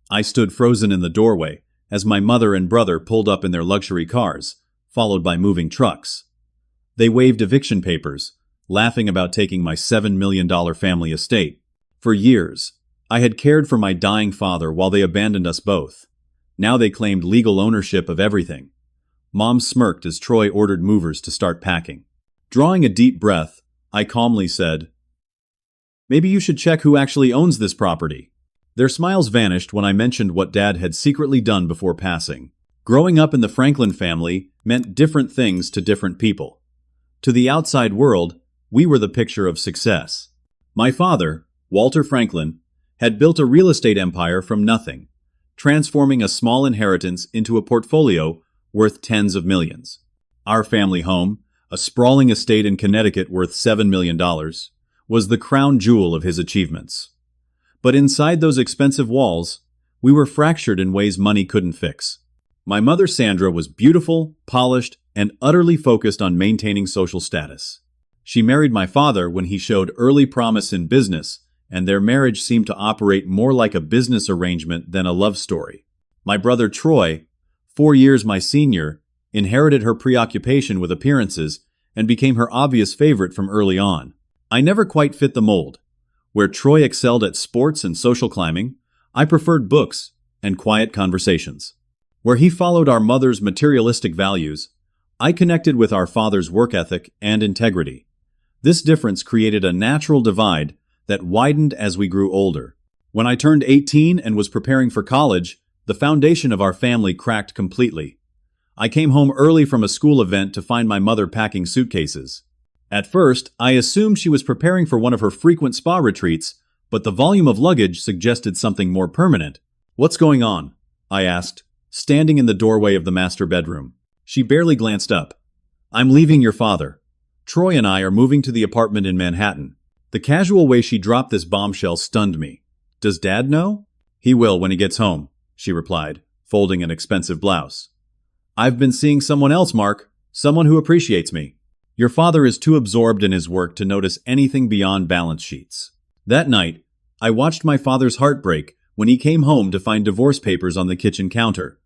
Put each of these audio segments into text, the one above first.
I stood frozen in the doorway as my mother and brother pulled up in their luxury cars, followed by moving trucks. They waved eviction papers, laughing about taking my $7 million family estate. For years, I had cared for my dying father while they abandoned us both. Now they claimed legal ownership of everything. Mom smirked as Troy ordered movers to start packing. Drawing a deep breath, I calmly said, "Maybe you should check who actually owns this property." Their smiles vanished when I mentioned what Dad had secretly done before passing. Growing up in the Franklin family meant different things to different people. To the outside world, we were the picture of success. My father, Walter Franklin, had built a real estate empire from nothing, transforming a small inheritance into a portfolio worth tens of millions. Our family home, a sprawling estate in Connecticut worth $7 million, was the crown jewel of his achievements. But inside those expensive walls, we were fractured in ways money couldn't fix. My mother Sandra was beautiful, polished, and utterly focused on maintaining social status. She married my father when he showed early promise in business, and their marriage seemed to operate more like a business arrangement than a love story. My brother Troy, 4 years my senior, inherited her preoccupation with appearances and became her obvious favorite from early on. I never quite fit the mold. Where Troy excelled at sports and social climbing, I preferred books and quiet conversations. Where he followed our mother's materialistic values, I connected with our father's work ethic and integrity. This difference created a natural divide that widened as we grew older. When I turned 18 and was preparing for college, the foundation of our family cracked completely. I came home early from a school event to find my mother packing suitcases. At first, I assumed she was preparing for one of her frequent spa retreats, but the volume of luggage suggested something more permanent. "What's going on?" I asked, standing in the doorway of the master bedroom. She barely glanced up. "I'm leaving your father. Troy and I are moving to the apartment in Manhattan." The casual way she dropped this bombshell stunned me. "Does Dad know?" "He will when he gets home," she replied, folding an expensive blouse. "I've been seeing someone else, Mark. Someone who appreciates me." Your father is too absorbed in his work to notice anything beyond balance sheets. That night, I watched my father's heart break when he came home to find divorce papers on the kitchen counter.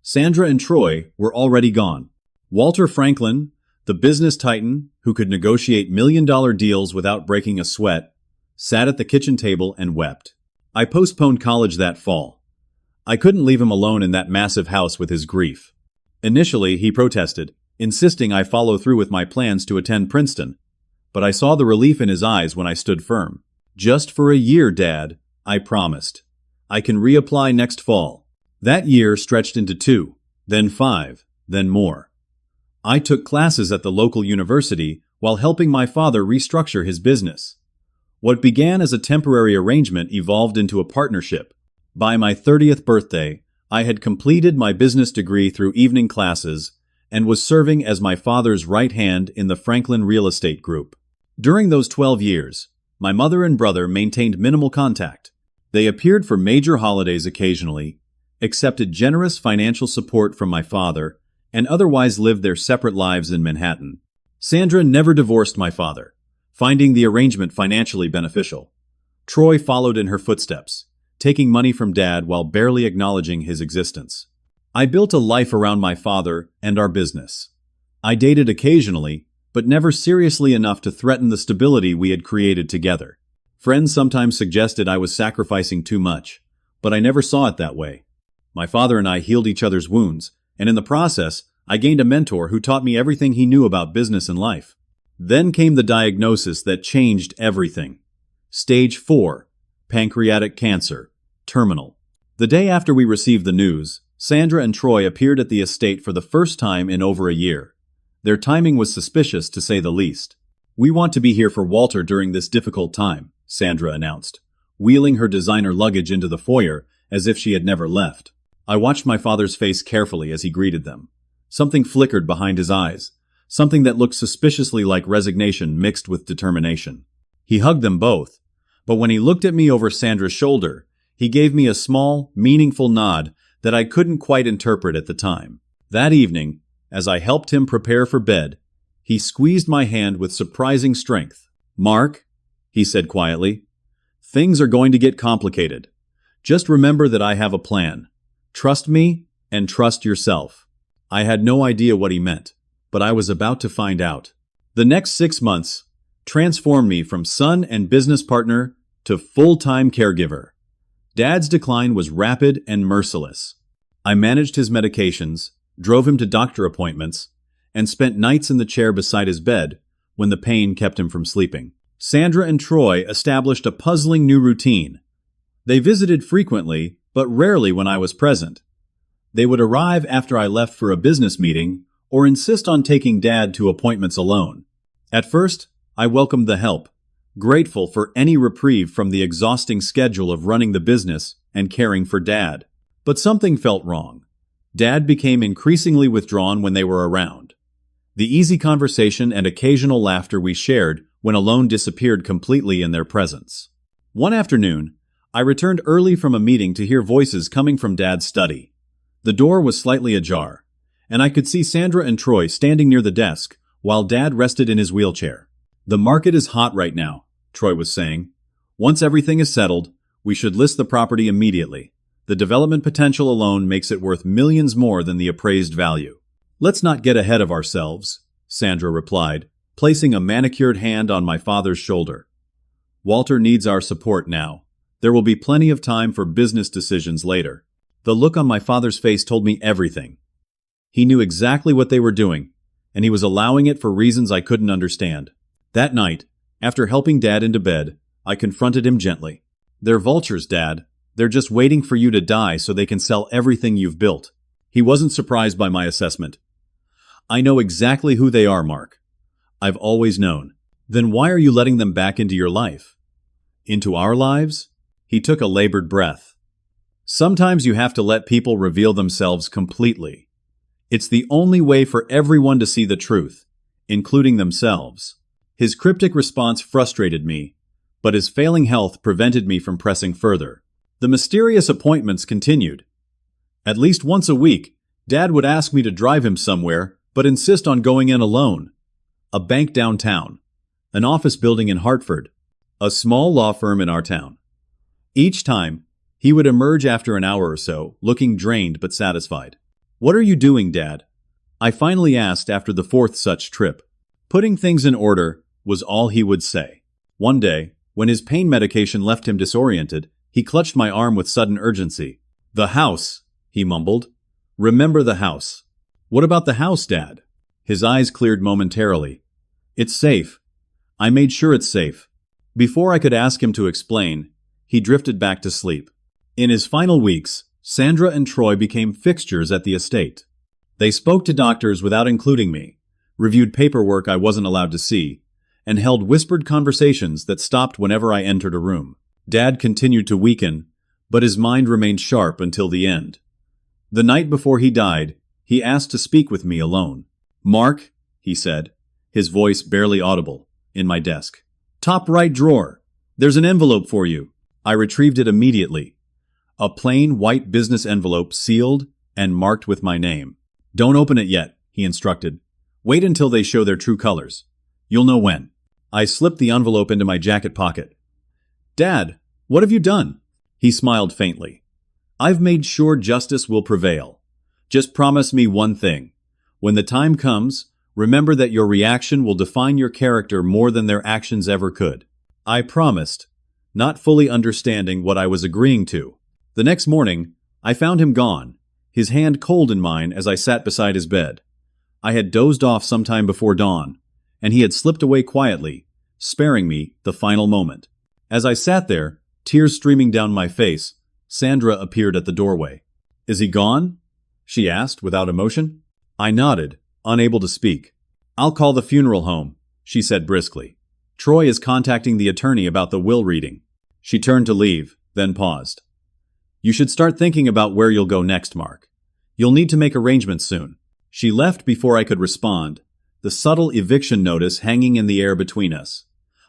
Sandra and Troy were already gone. Walter Franklin, the business titan who could negotiate million-dollar deals without breaking a sweat, sat at the kitchen table and wept. I postponed college that fall. I couldn't leave him alone in that massive house with his grief. Initially, he protested, insisting I follow through with my plans to attend Princeton. But I saw the relief in his eyes when I stood firm. "Just for a year, Dad," I promised. "I can reapply next fall." That year stretched into 2, then 5, then more. I took classes at the local university while helping my father restructure his business. What began as a temporary arrangement evolved into a partnership. By my 30th birthday, I had completed my business degree through evening classes and was serving as my father's right hand in the Franklin Real Estate Group. During those 12 years, my mother and brother maintained minimal contact. They appeared for major holidays occasionally, accepted generous financial support from my father, and otherwise lived their separate lives in Manhattan. Sandra never divorced my father, finding the arrangement financially beneficial. Troy followed in her footsteps, taking money from Dad while barely acknowledging his existence. I built a life around my father and our business. I dated occasionally, but never seriously enough to threaten the stability we had created together. Friends sometimes suggested I was sacrificing too much, but I never saw it that way. My father and I healed each other's wounds, and in the process, I gained a mentor who taught me everything he knew about business and life. Then came the diagnosis that changed everything. Stage 4, pancreatic cancer, terminal. The day after we received the news, Sandra and Troy appeared at the estate for the first time in over a year. Their timing was suspicious, to say the least. "We want to be here for Walter during this difficult time," Sandra announced, wheeling her designer luggage into the foyer as if she had never left. I watched my father's face carefully as he greeted them. Something flickered behind his eyes, something that looked suspiciously like resignation mixed with determination. He hugged them both, but when he looked at me over Sandra's shoulder, he gave me a small, meaningful nod that I couldn't quite interpret at the time. That evening, as I helped him prepare for bed, he squeezed my hand with surprising strength. "Mark," he said quietly, "things are going to get complicated. Just remember that I have a plan. Trust me and trust yourself." I had no idea what he meant, but I was about to find out. The next 6 months transformed me from son and business partner to full-time caregiver. Dad's decline was rapid and merciless. I managed his medications, drove him to doctor appointments, and spent nights in the chair beside his bed when the pain kept him from sleeping. Sandra and Troy established a puzzling new routine. They visited frequently, but rarely when I was present. They would arrive after I left for a business meeting or insist on taking Dad to appointments alone. At first, I welcomed the help, grateful for any reprieve from the exhausting schedule of running the business and caring for Dad. But something felt wrong. Dad became increasingly withdrawn when they were around. The easy conversation and occasional laughter we shared when alone disappeared completely in their presence. One afternoon, I returned early from a meeting to hear voices coming from Dad's study. The door was slightly ajar, and I could see Sandra and Troy standing near the desk while Dad rested in his wheelchair. "The market is hot right now," Troy was saying. "Once everything is settled, we should list the property immediately. The development potential alone makes it worth millions more than the appraised value." "Let's not get ahead of ourselves," Sandra replied, placing a manicured hand on my father's shoulder. "Walter needs our support now. There will be plenty of time for business decisions later." The look on my father's face told me everything. He knew exactly what they were doing, and he was allowing it for reasons I couldn't understand. That night, after helping Dad into bed, I confronted him gently. "They're vultures, Dad. They're just waiting for you to die so they can sell everything you've built." He wasn't surprised by my assessment. "I know exactly who they are, Mark. I've always known." "Then why are you letting them back into your life?" "Into our lives?" He took a labored breath. "Sometimes you have to let people reveal themselves completely. It's the only way for everyone to see the truth, including themselves." His cryptic response frustrated me, but his failing health prevented me from pressing further. The mysterious appointments continued. At least once a week, Dad would ask me to drive him somewhere, but insist on going in alone. A bank downtown, an office building in Hartford, a small law firm in our town. Each time, he would emerge after an hour or so, looking drained but satisfied. "What are you doing, Dad?" I finally asked after the 4th such trip. "Putting things in order," was all he would say. One day, when his pain medication left him disoriented, he clutched my arm with sudden urgency. "The house," he mumbled. "Remember the house." "What about the house, Dad?" His eyes cleared momentarily. "It's safe. I made sure it's safe." Before I could ask him to explain, he drifted back to sleep. In his final weeks, Sandra and Troy became fixtures at the estate. They spoke to doctors without including me, reviewed paperwork I wasn't allowed to see, and held whispered conversations that stopped whenever I entered a room. Dad continued to weaken, but his mind remained sharp until the end. The night before he died, he asked to speak with me alone. "Mark," he said, his voice barely audible, in my desk. "Top right drawer. There's an envelope for you." I retrieved it immediately. A plain white business envelope sealed and marked with my name. "Don't open it yet," he instructed. "Wait until they show their true colors. You'll know when." I slipped the envelope into my jacket pocket. "Dad, what have you done?" He smiled faintly. "I've made sure justice will prevail. Just promise me one thing. When the time comes, remember that your reaction will define your character more than their actions ever could." I promised, not fully understanding what I was agreeing to. The next morning, I found him gone, his hand cold in mine as I sat beside his bed. I had dozed off sometime before dawn, and he had slipped away quietly, sparing me the final moment. As I sat there, tears streaming down my face, Sandra appeared at the doorway. "Is he gone?" she asked without emotion. I nodded, unable to speak. "I'll call the funeral home," she said briskly. "Troy is contacting the attorney about the will reading." She turned to leave, then paused. "You should start thinking about where you'll go next, Mark. You'll need to make arrangements soon." She left before I could respond, the subtle eviction notice hanging in the air between us.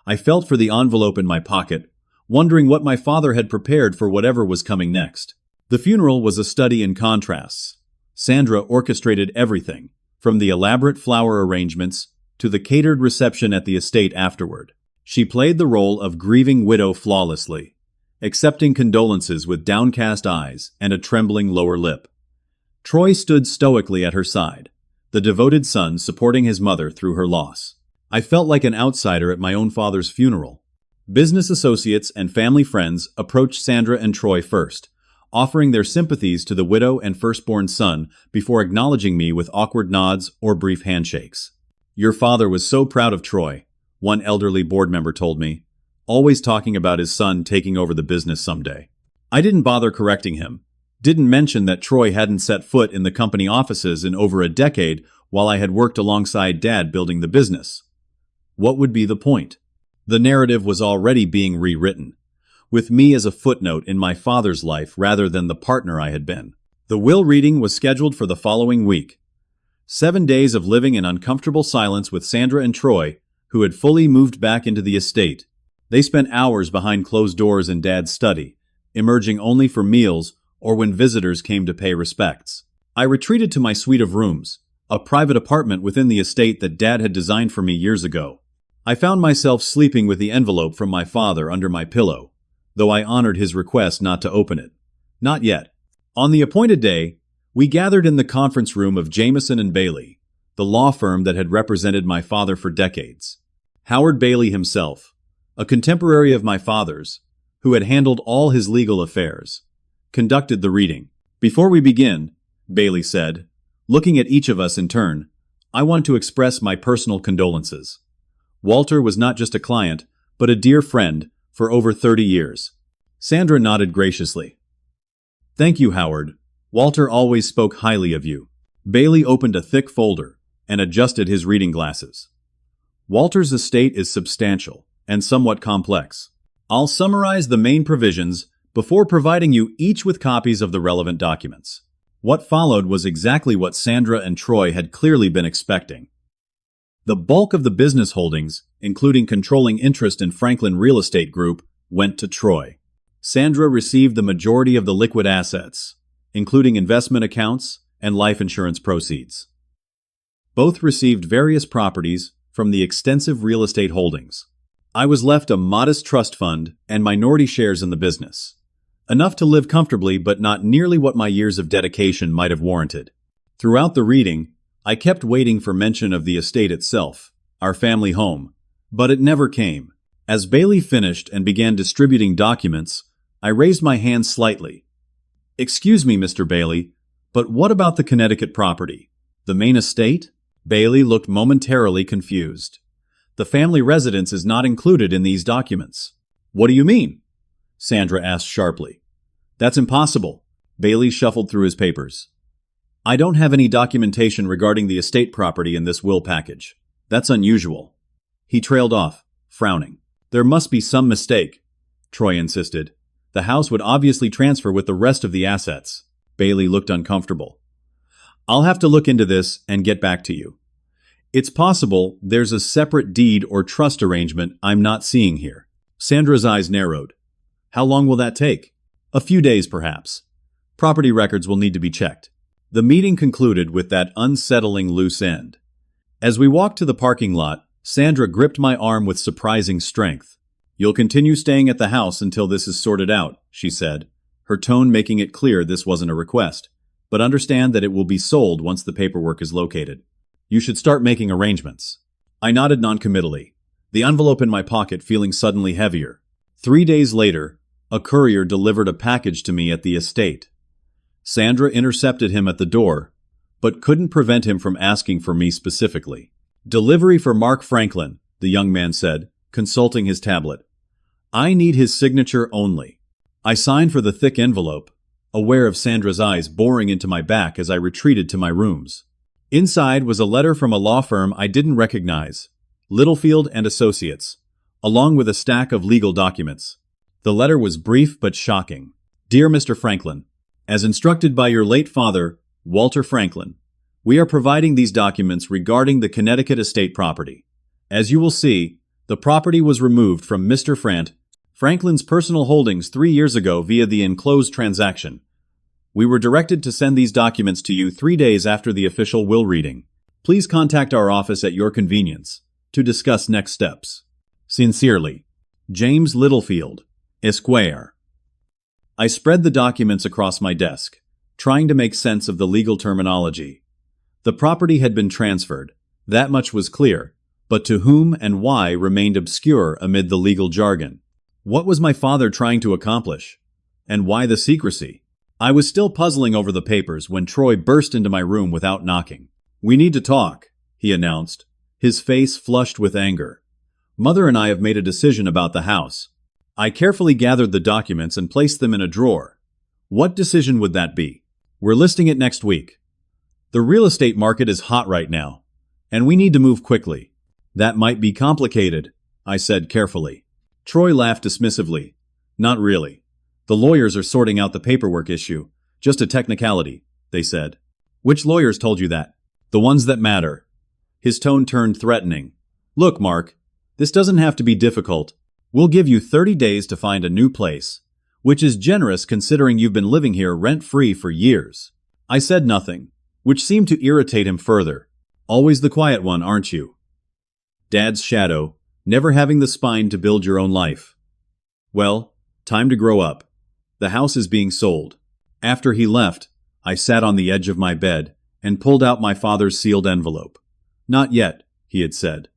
I felt for the envelope in my pocket, wondering what my father had prepared for whatever was coming next. The funeral was a study in contrasts. Sandra orchestrated everything, from the elaborate flower arrangements to the catered reception at the estate afterward. She played the role of grieving widow flawlessly, accepting condolences with downcast eyes and a trembling lower lip. Troy stood stoically at her side, the devoted son supporting his mother through her loss. I felt like an outsider at my own father's funeral. Business associates and family friends approached Sandra and Troy first, offering their sympathies to the widow and firstborn son before acknowledging me with awkward nods or brief handshakes. "Your father was so proud of Troy," one elderly board member told me, always talking about his son taking over the business someday. I didn't bother correcting him, didn't mention that Troy hadn't set foot in the company offices in over a decade while I had worked alongside Dad building the business. What would be the point? The narrative was already being rewritten, with me as a footnote in my father's life rather than the partner I had been. The will reading was scheduled for the following week. 7 days of living in uncomfortable silence with Sandra and Troy, who had fully moved back into the estate. They spent hours behind closed doors in Dad's study, emerging only for meals or when visitors came to pay respects. I retreated to my suite of rooms, a private apartment within the estate that Dad had designed for me years ago. I found myself sleeping with the envelope from my father under my pillow, though I honored his request not to open it. Not yet. On the appointed day, we gathered in the conference room of Jameson and Bailey, the law firm that had represented my father for decades. Howard Bailey himself, a contemporary of my father's, who had handled all his legal affairs, conducted the reading. "Before we begin," Bailey said, looking at each of us in turn, "I want to express my personal condolences. Walter was not just a client, but a dear friend for over 30 years. Sandra nodded graciously. "Thank you, Howard. Walter always spoke highly of you." Bailey opened a thick folder and adjusted his reading glasses. "Walter's estate is substantial and somewhat complex. I'll summarize the main provisions before providing you each with copies of the relevant documents." What followed was exactly what Sandra and Troy had clearly been expecting. The bulk of the business holdings, including controlling interest in Franklin Real Estate Group, went to Troy. Sandra received the majority of the liquid assets, including investment accounts and life insurance proceeds. Both received various properties from the extensive real estate holdings. I was left a modest trust fund and minority shares in the business. Enough to live comfortably, but not nearly what my years of dedication might have warranted. Throughout the reading, I kept waiting for mention of the estate itself, our family home, but it never came. As Bailey finished and began distributing documents, I raised my hand slightly. "Excuse me, Mr. Bailey, but what about the Connecticut property? The main estate?" Bailey looked momentarily confused. "The family residence is not included in these documents." "What do you mean?" Sandra asked sharply. "That's impossible." Bailey shuffled through his papers. "I don't have any documentation regarding the estate property in this will package. That's unusual." He trailed off, frowning. "There must be some mistake," Troy insisted. "The house would obviously transfer with the rest of the assets." Bailey looked uncomfortable. "I'll have to look into this and get back to you. It's possible there's a separate deed or trust arrangement I'm not seeing here." Sandra's eyes narrowed. "How long will that take?" "A few days, perhaps. Property records will need to be checked." The meeting concluded with that unsettling loose end. As we walked to the parking lot, Sandra gripped my arm with surprising strength. "You'll continue staying at the house until this is sorted out," she said, her tone making it clear this wasn't a request, "but understand that it will be sold once the paperwork is located. You should start making arrangements." I nodded noncommittally, the envelope in my pocket feeling suddenly heavier. 3 days later, a courier delivered a package to me at the estate. Sandra intercepted him at the door, but couldn't prevent him from asking for me specifically. "Delivery for Mark Franklin," the young man said, consulting his tablet. "I need his signature only." I signed for the thick envelope, aware of Sandra's eyes boring into my back as I retreated to my rooms. Inside was a letter from a law firm I didn't recognize, Littlefield and Associates, along with a stack of legal documents. The letter was brief but shocking. "Dear Mr. Franklin, as instructed by your late father, Walter Franklin, we are providing these documents regarding the Connecticut estate property. As you will see, the property was removed from Mr. Franklin's personal holdings 3 years ago via the enclosed transaction. We were directed to send these documents to you 3 days after the official will reading. Please contact our office at your convenience to discuss next steps. Sincerely, James Littlefield, Esquire." I spread the documents across my desk, trying to make sense of the legal terminology. The property had been transferred, that much was clear, but to whom and why remained obscure amid the legal jargon. What was my father trying to accomplish? And why the secrecy? I was still puzzling over the papers when Troy burst into my room without knocking. "We need to talk," he announced, his face flushed with anger. "Mother and I have made a decision about the house." I carefully gathered the documents and placed them in a drawer. "What decision would that be?" "We're listing it next week. The real estate market is hot right now, and we need to move quickly." "That might be complicated," I said carefully. Troy laughed dismissively. "Not really. The lawyers are sorting out the paperwork issue. Just a technicality," they said. "Which lawyers told you that?" "The ones that matter." His tone turned threatening. "Look, Mark, this doesn't have to be difficult. We'll give you 30 days to find a new place, which is generous considering you've been living here rent-free for years." I said nothing, which seemed to irritate him further. "Always the quiet one, aren't you? Dad's shadow, never having the spine to build your own life." "Well, time to grow up. The house is being sold." After he left, I sat on the edge of my bed and pulled out my father's sealed envelope. "Not yet," he had said.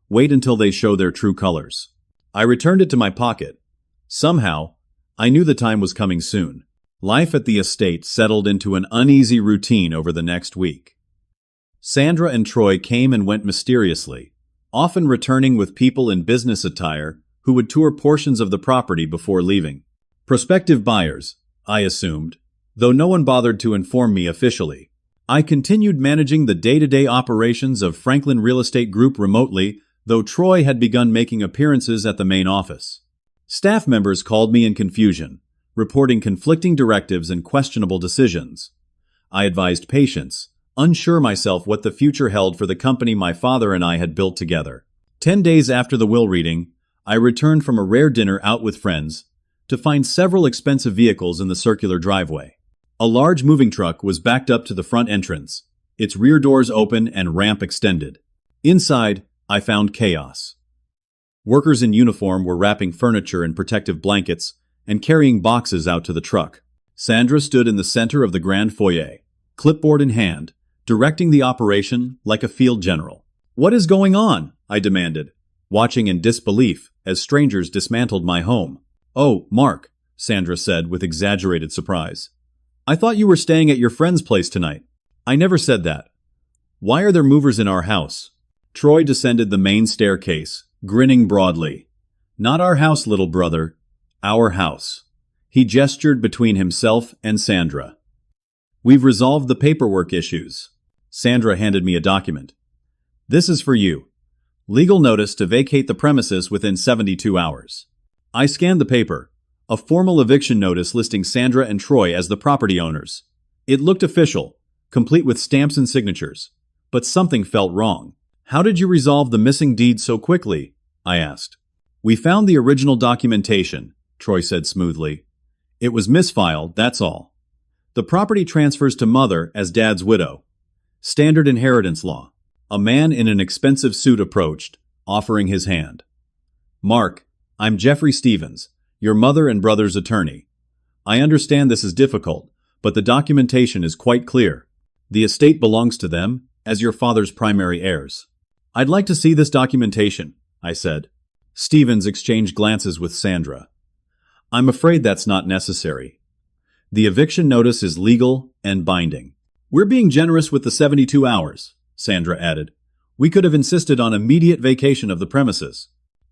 "Wait until they show their true colors." I returned it to my pocket. Somehow, I knew the time was coming soon. Life at the estate settled into an uneasy routine over the next week. Sandra and Troy came and went mysteriously, often returning with people in business attire who would tour portions of the property before leaving. Prospective buyers, I assumed, though no one bothered to inform me officially. I continued managing the day-to-day operations of Franklin Real Estate Group remotely, though Troy had begun making appearances at the main office. Staff members called me in confusion, reporting conflicting directives and questionable decisions. I advised patience, unsure myself what the future held for the company my father and I had built together. 10 days after the will reading, I returned from a rare dinner out with friends to find several expensive vehicles in the circular driveway. A large moving truck was backed up to the front entrance, its rear doors open and ramp extended. Inside, I found chaos. Workers in uniform were wrapping furniture in protective blankets and carrying boxes out to the truck. Sandra stood in the center of the grand foyer, clipboard in hand, directing the operation like a field general. "What is going on?" I demanded, watching in disbelief as strangers dismantled my home. "Oh, Mark," Sandra said with exaggerated surprise. "I thought you were staying at your friend's place tonight." "I never said that. Why are there movers in our house?" Troy descended the main staircase, grinning broadly. "Not our house, little brother. Our house." He gestured between himself and Sandra. "We've resolved the paperwork issues." Sandra handed me a document. "This is for you. Legal notice to vacate the premises within 72 hours. I scanned the paper. A formal eviction notice listing Sandra and Troy as the property owners. It looked official, complete with stamps and signatures. But something felt wrong. "How did you resolve the missing deed so quickly?" I asked. "We found the original documentation," Troy said smoothly. "It was misfiled, that's all. The property transfers to Mother as Dad's widow. Standard inheritance law." A man in an expensive suit approached, offering his hand. "Mark, I'm Jeffrey Stevens, your mother and brother's attorney. I understand this is difficult, but the documentation is quite clear. The estate belongs to them, as your father's primary heirs." "I'd like to see this documentation," I said. Stevens exchanged glances with Sandra. "I'm afraid that's not necessary. The eviction notice is legal and binding." "We're being generous with the 72 hours, Sandra added. "We could have insisted on immediate vacation of the premises."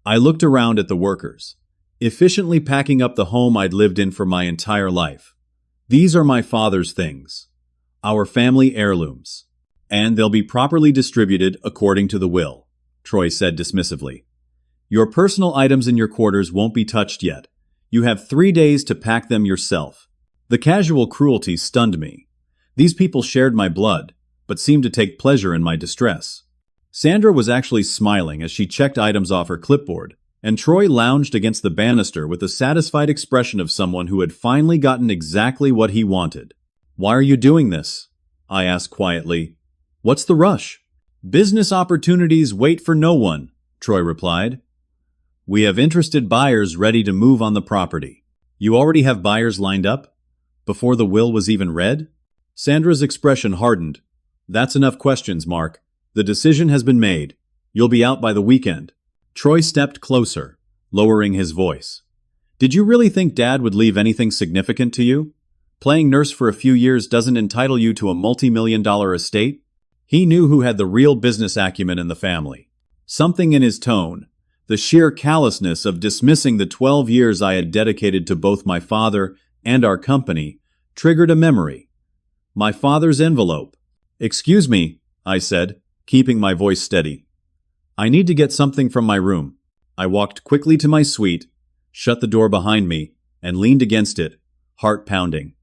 I looked around at the workers, efficiently packing up the home I'd lived in for my entire life. "These are my father's things, our family heirlooms, and they'll be properly distributed according to the will," Troy said dismissively. "Your personal items in your quarters won't be touched yet. You have 3 days to pack them yourself." The casual cruelty stunned me. These people shared my blood, but seemed to take pleasure in my distress. Sandra was actually smiling as she checked items off her clipboard, and Troy lounged against the banister with the satisfied expression of someone who had finally gotten exactly what he wanted. "Why are you doing this?" I asked quietly. "What's the rush?" "Business opportunities wait for no one," Troy replied. "We have interested buyers ready to move on the property." You already have buyers lined up? Before the will was even read? Sandra's expression hardened. That's enough questions, Mark. The decision has been made. You'll be out by the weekend. Troy stepped closer, lowering his voice. Did you really think Dad would leave anything significant to you? Playing nurse for a few years doesn't entitle you to a multi-million-dollar estate? He knew who had the real business acumen in the family. Something in his tone, the sheer callousness of dismissing the 12 years I had dedicated to both my father and our company, triggered a memory. My father's envelope. Excuse me, I said, keeping my voice steady. I need to get something from my room. I walked quickly to my suite, shut the door behind me, and leaned against it, heart pounding.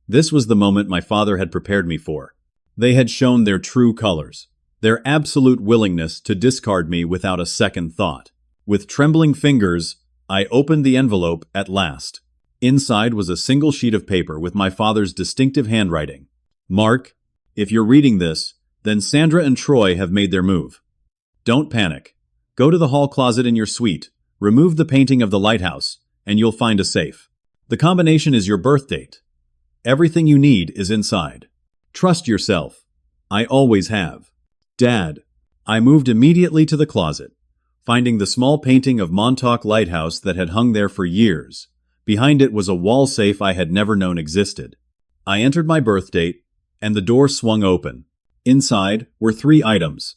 This was the moment my father had prepared me for. They had shown their true colors, their absolute willingness to discard me without a second thought. With trembling fingers, I opened the envelope at last. Inside was a single sheet of paper with my father's distinctive handwriting. Mark, if you're reading this, then Sandra and Troy have made their move. Don't panic. Go to the hall closet in your suite, remove the painting of the lighthouse, and you'll find a safe. The combination is your birth date. Everything you need is inside. Trust yourself. I always have. Dad. I moved immediately to the closet, finding the small painting of Montauk Lighthouse that had hung there for years. Behind it was a wall safe I had never known existed. I entered my birth date, and the door swung open. Inside were 3 items: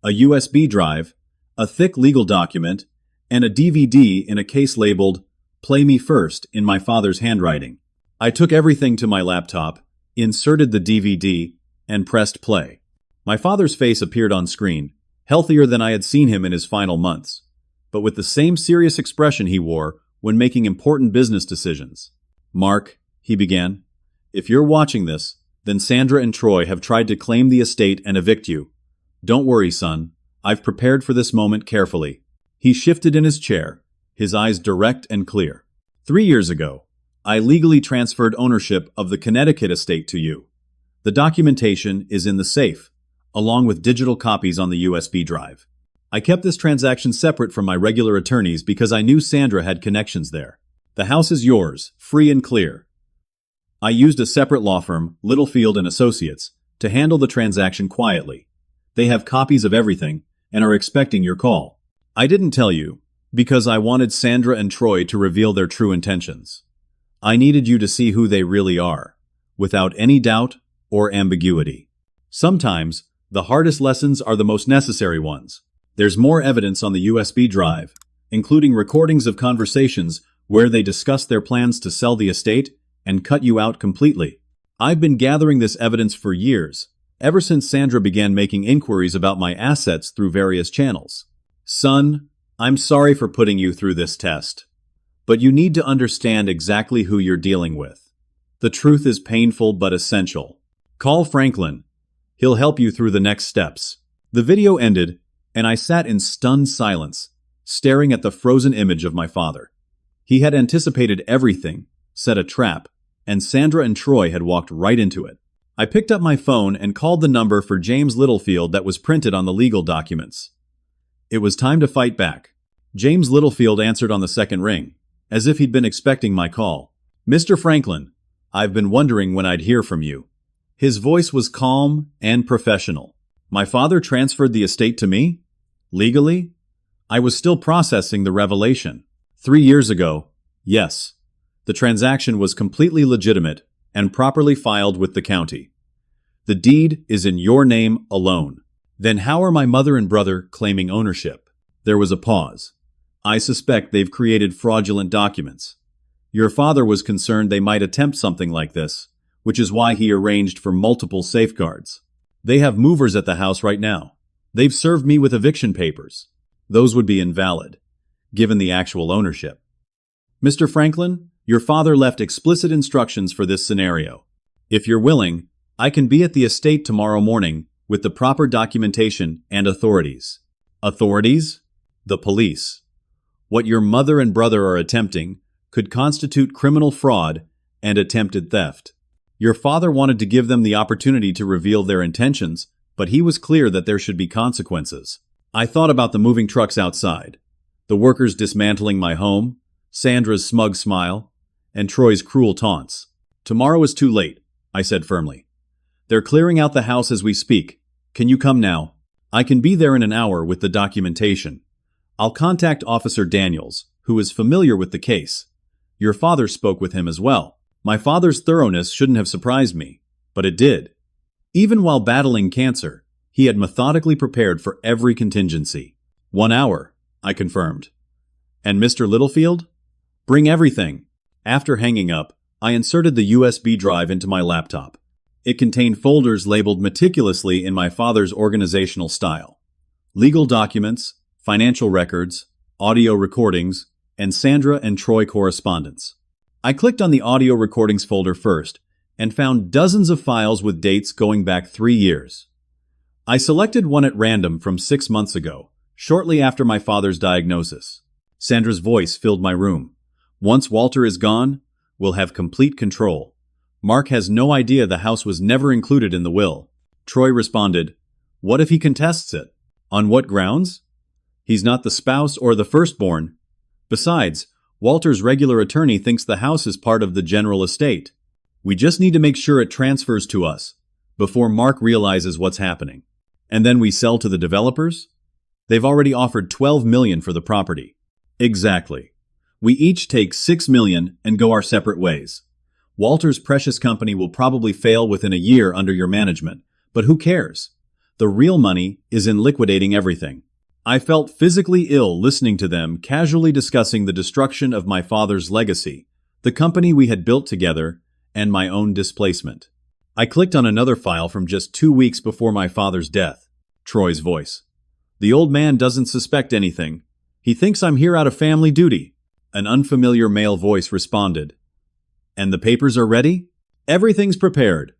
a USB drive, a thick legal document, and a DVD in a case labeled "Play Me First" in my father's handwriting. I took everything to my laptop, inserted the DVD, and pressed play. My father's face appeared on screen, healthier than I had seen him in his final months, but with the same serious expression he wore when making important business decisions. Mark, he began, if you're watching this, then Sandra and Troy have tried to claim the estate and evict you. Don't worry, son. I've prepared for this moment carefully. He shifted in his chair, his eyes direct and clear. 3 years ago, I legally transferred ownership of the Connecticut estate to you. The documentation is in the safe, along with digital copies on the USB drive. I kept this transaction separate from my regular attorneys because I knew Sandra had connections there. The house is yours, free and clear. I used a separate law firm, Littlefield & Associates, to handle the transaction quietly. They have copies of everything and are expecting your call. I didn't tell you because I wanted Sandra and Troy to reveal their true intentions. I needed you to see who they really are, without any doubt or ambiguity. Sometimes, the hardest lessons are the most necessary ones. There's more evidence on the USB drive, including recordings of conversations where they discussed their plans to sell the estate and cut you out completely. I've been gathering this evidence for years, ever since Sandra began making inquiries about my assets through various channels. Son, I'm sorry for putting you through this test, but you need to understand exactly who you're dealing with. The truth is painful but essential. Call Franklin. He'll help you through the next steps. The video ended, and I sat in stunned silence, staring at the frozen image of my father. He had anticipated everything, set a trap, and Sandra and Troy had walked right into it. I picked up my phone and called the number for James Littlefield that was printed on the legal documents. It was time to fight back. James Littlefield answered on the second ring, as if he'd been expecting my call. Mr. Franklin, I've been wondering when I'd hear from you. His voice was calm and professional. My father transferred the estate to me? Legally? I was still processing the revelation. 3 years ago, yes. The transaction was completely legitimate and properly filed with the county. The deed is in your name alone. Then how are my mother and brother claiming ownership? There was a pause. I suspect they've created fraudulent documents. Your father was concerned they might attempt something like this, which is why he arranged for multiple safeguards. They have movers at the house right now. They've served me with eviction papers. Those would be invalid, given the actual ownership. Mr. Franklin, your father left explicit instructions for this scenario. If you're willing, I can be at the estate tomorrow morning with the proper documentation and authorities. Authorities? The police. What your mother and brother are attempting could constitute criminal fraud and attempted theft. Your father wanted to give them the opportunity to reveal their intentions, but he was clear that there should be consequences. I thought about the moving trucks outside, the workers dismantling my home, Sandra's smug smile, and Troy's cruel taunts. "Tomorrow is too late," I said firmly. "They're clearing out the house as we speak. Can you come now? I can be there in an hour with the documentation. I'll contact Officer Daniels, who is familiar with the case. Your father spoke with him as well." My father's thoroughness shouldn't have surprised me, but it did. Even while battling cancer, he had methodically prepared for every contingency. "1 hour," I confirmed. "And Mr. Littlefield? Bring everything." After hanging up, I inserted the USB drive into my laptop. It contained folders labeled meticulously in my father's organizational style. Legal documents, financial records, audio recordings, and Sandra and Troy correspondence. I clicked on the audio recordings folder first and found dozens of files with dates going back 3 years. I selected one at random from 6 months ago, shortly after my father's diagnosis. Sandra's voice filled my room. "Once Walter is gone, we'll have complete control. Mark has no idea the house was never included in the will." Troy responded, "What if he contests it? On what grounds? He's not the spouse or the firstborn. Besides, Walter's regular attorney thinks the house is part of the general estate. We just need to make sure it transfers to us before Mark realizes what's happening. And then we sell to the developers? They've already offered $12 million for the property." "Exactly. We each take $6 million and go our separate ways. Walter's precious company will probably fail within a year under your management, but who cares? The real money is in liquidating everything." I felt physically ill listening to them casually discussing the destruction of my father's legacy, the company we had built together, and my own displacement. I clicked on another file from just 2 weeks before my father's death. Troy's voice. "The old man doesn't suspect anything. He thinks I'm here out of family duty." An unfamiliar male voice responded. "And the papers are ready?" "Everything's prepared."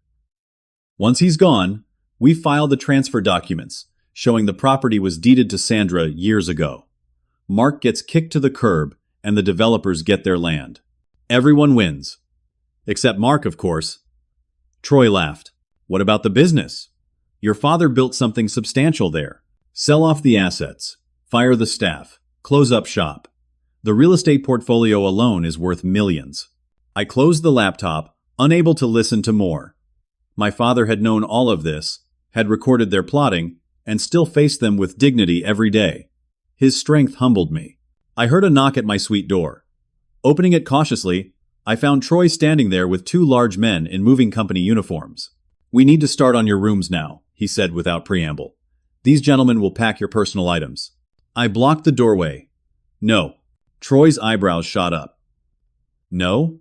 Once he's gone, we filed the transfer documents, showing the property was deeded to Sandra years ago. Mark gets kicked to the curb, and the developers get their land. Everyone wins. Except Mark, of course. Troy laughed. "What about the business? Your father built something substantial there. Sell off the assets, fire the staff, close up shop. The real estate portfolio alone is worth millions." I closed the laptop, unable to listen to more. My father had known all of this, had recorded their plotting, and still faced them with dignity every day. His strength humbled me. I heard a knock at my suite door. Opening it cautiously, I found Troy standing there with 2 large men in moving company uniforms. "We need to start on your rooms now," he said without preamble. "These gentlemen will pack your personal items." I blocked the doorway. "No." Troy's eyebrows shot up. "No?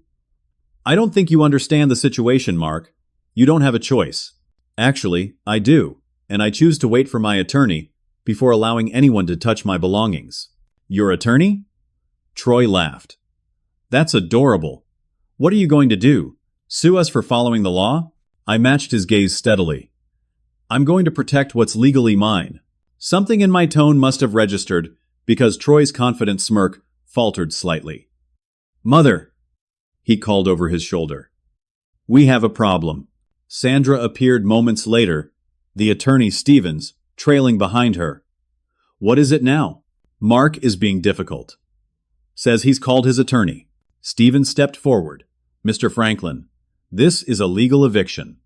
I don't think you understand the situation, Mark. You don't have a choice." "Actually, I do. And I choose to wait for my attorney before allowing anyone to touch my belongings." "Your attorney?" Troy laughed. "That's adorable. What are you going to do? Sue us for following the law?" I matched his gaze steadily. "I'm going to protect what's legally mine." Something in my tone must have registered, because Troy's confident smirk faltered slightly. "Mother," he called over his shoulder. "We have a problem." Sandra appeared moments later, the attorney Stevens trailing behind her. "What is it now?" "Mark is being difficult. Says he's called his attorney." Stevens stepped forward. "Mr. Franklin, this is a legal eviction.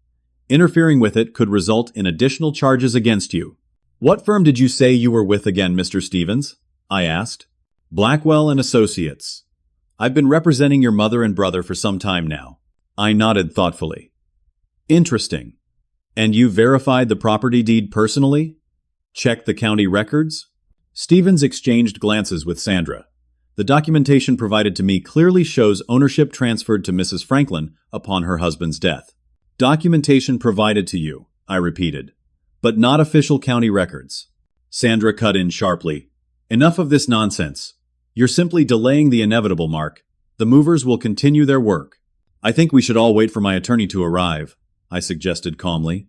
Interfering with it could result in additional charges against you." "What firm did you say you were with again, Mr. Stevens?" I asked. "Blackwell and Associates. I've been representing your mother and brother for some time now." I nodded thoughtfully. "Interesting. And you verified the property deed personally? Checked the county records?" Stevens exchanged glances with Sandra. "The documentation provided to me clearly shows ownership transferred to Mrs. Franklin upon her husband's death." "Documentation provided to you," I repeated, "but not official county records." Sandra cut in sharply. "Enough of this nonsense. You're simply delaying the inevitable, Mark. The movers will continue their work." "I think we should all wait for my attorney to arrive," I suggested calmly.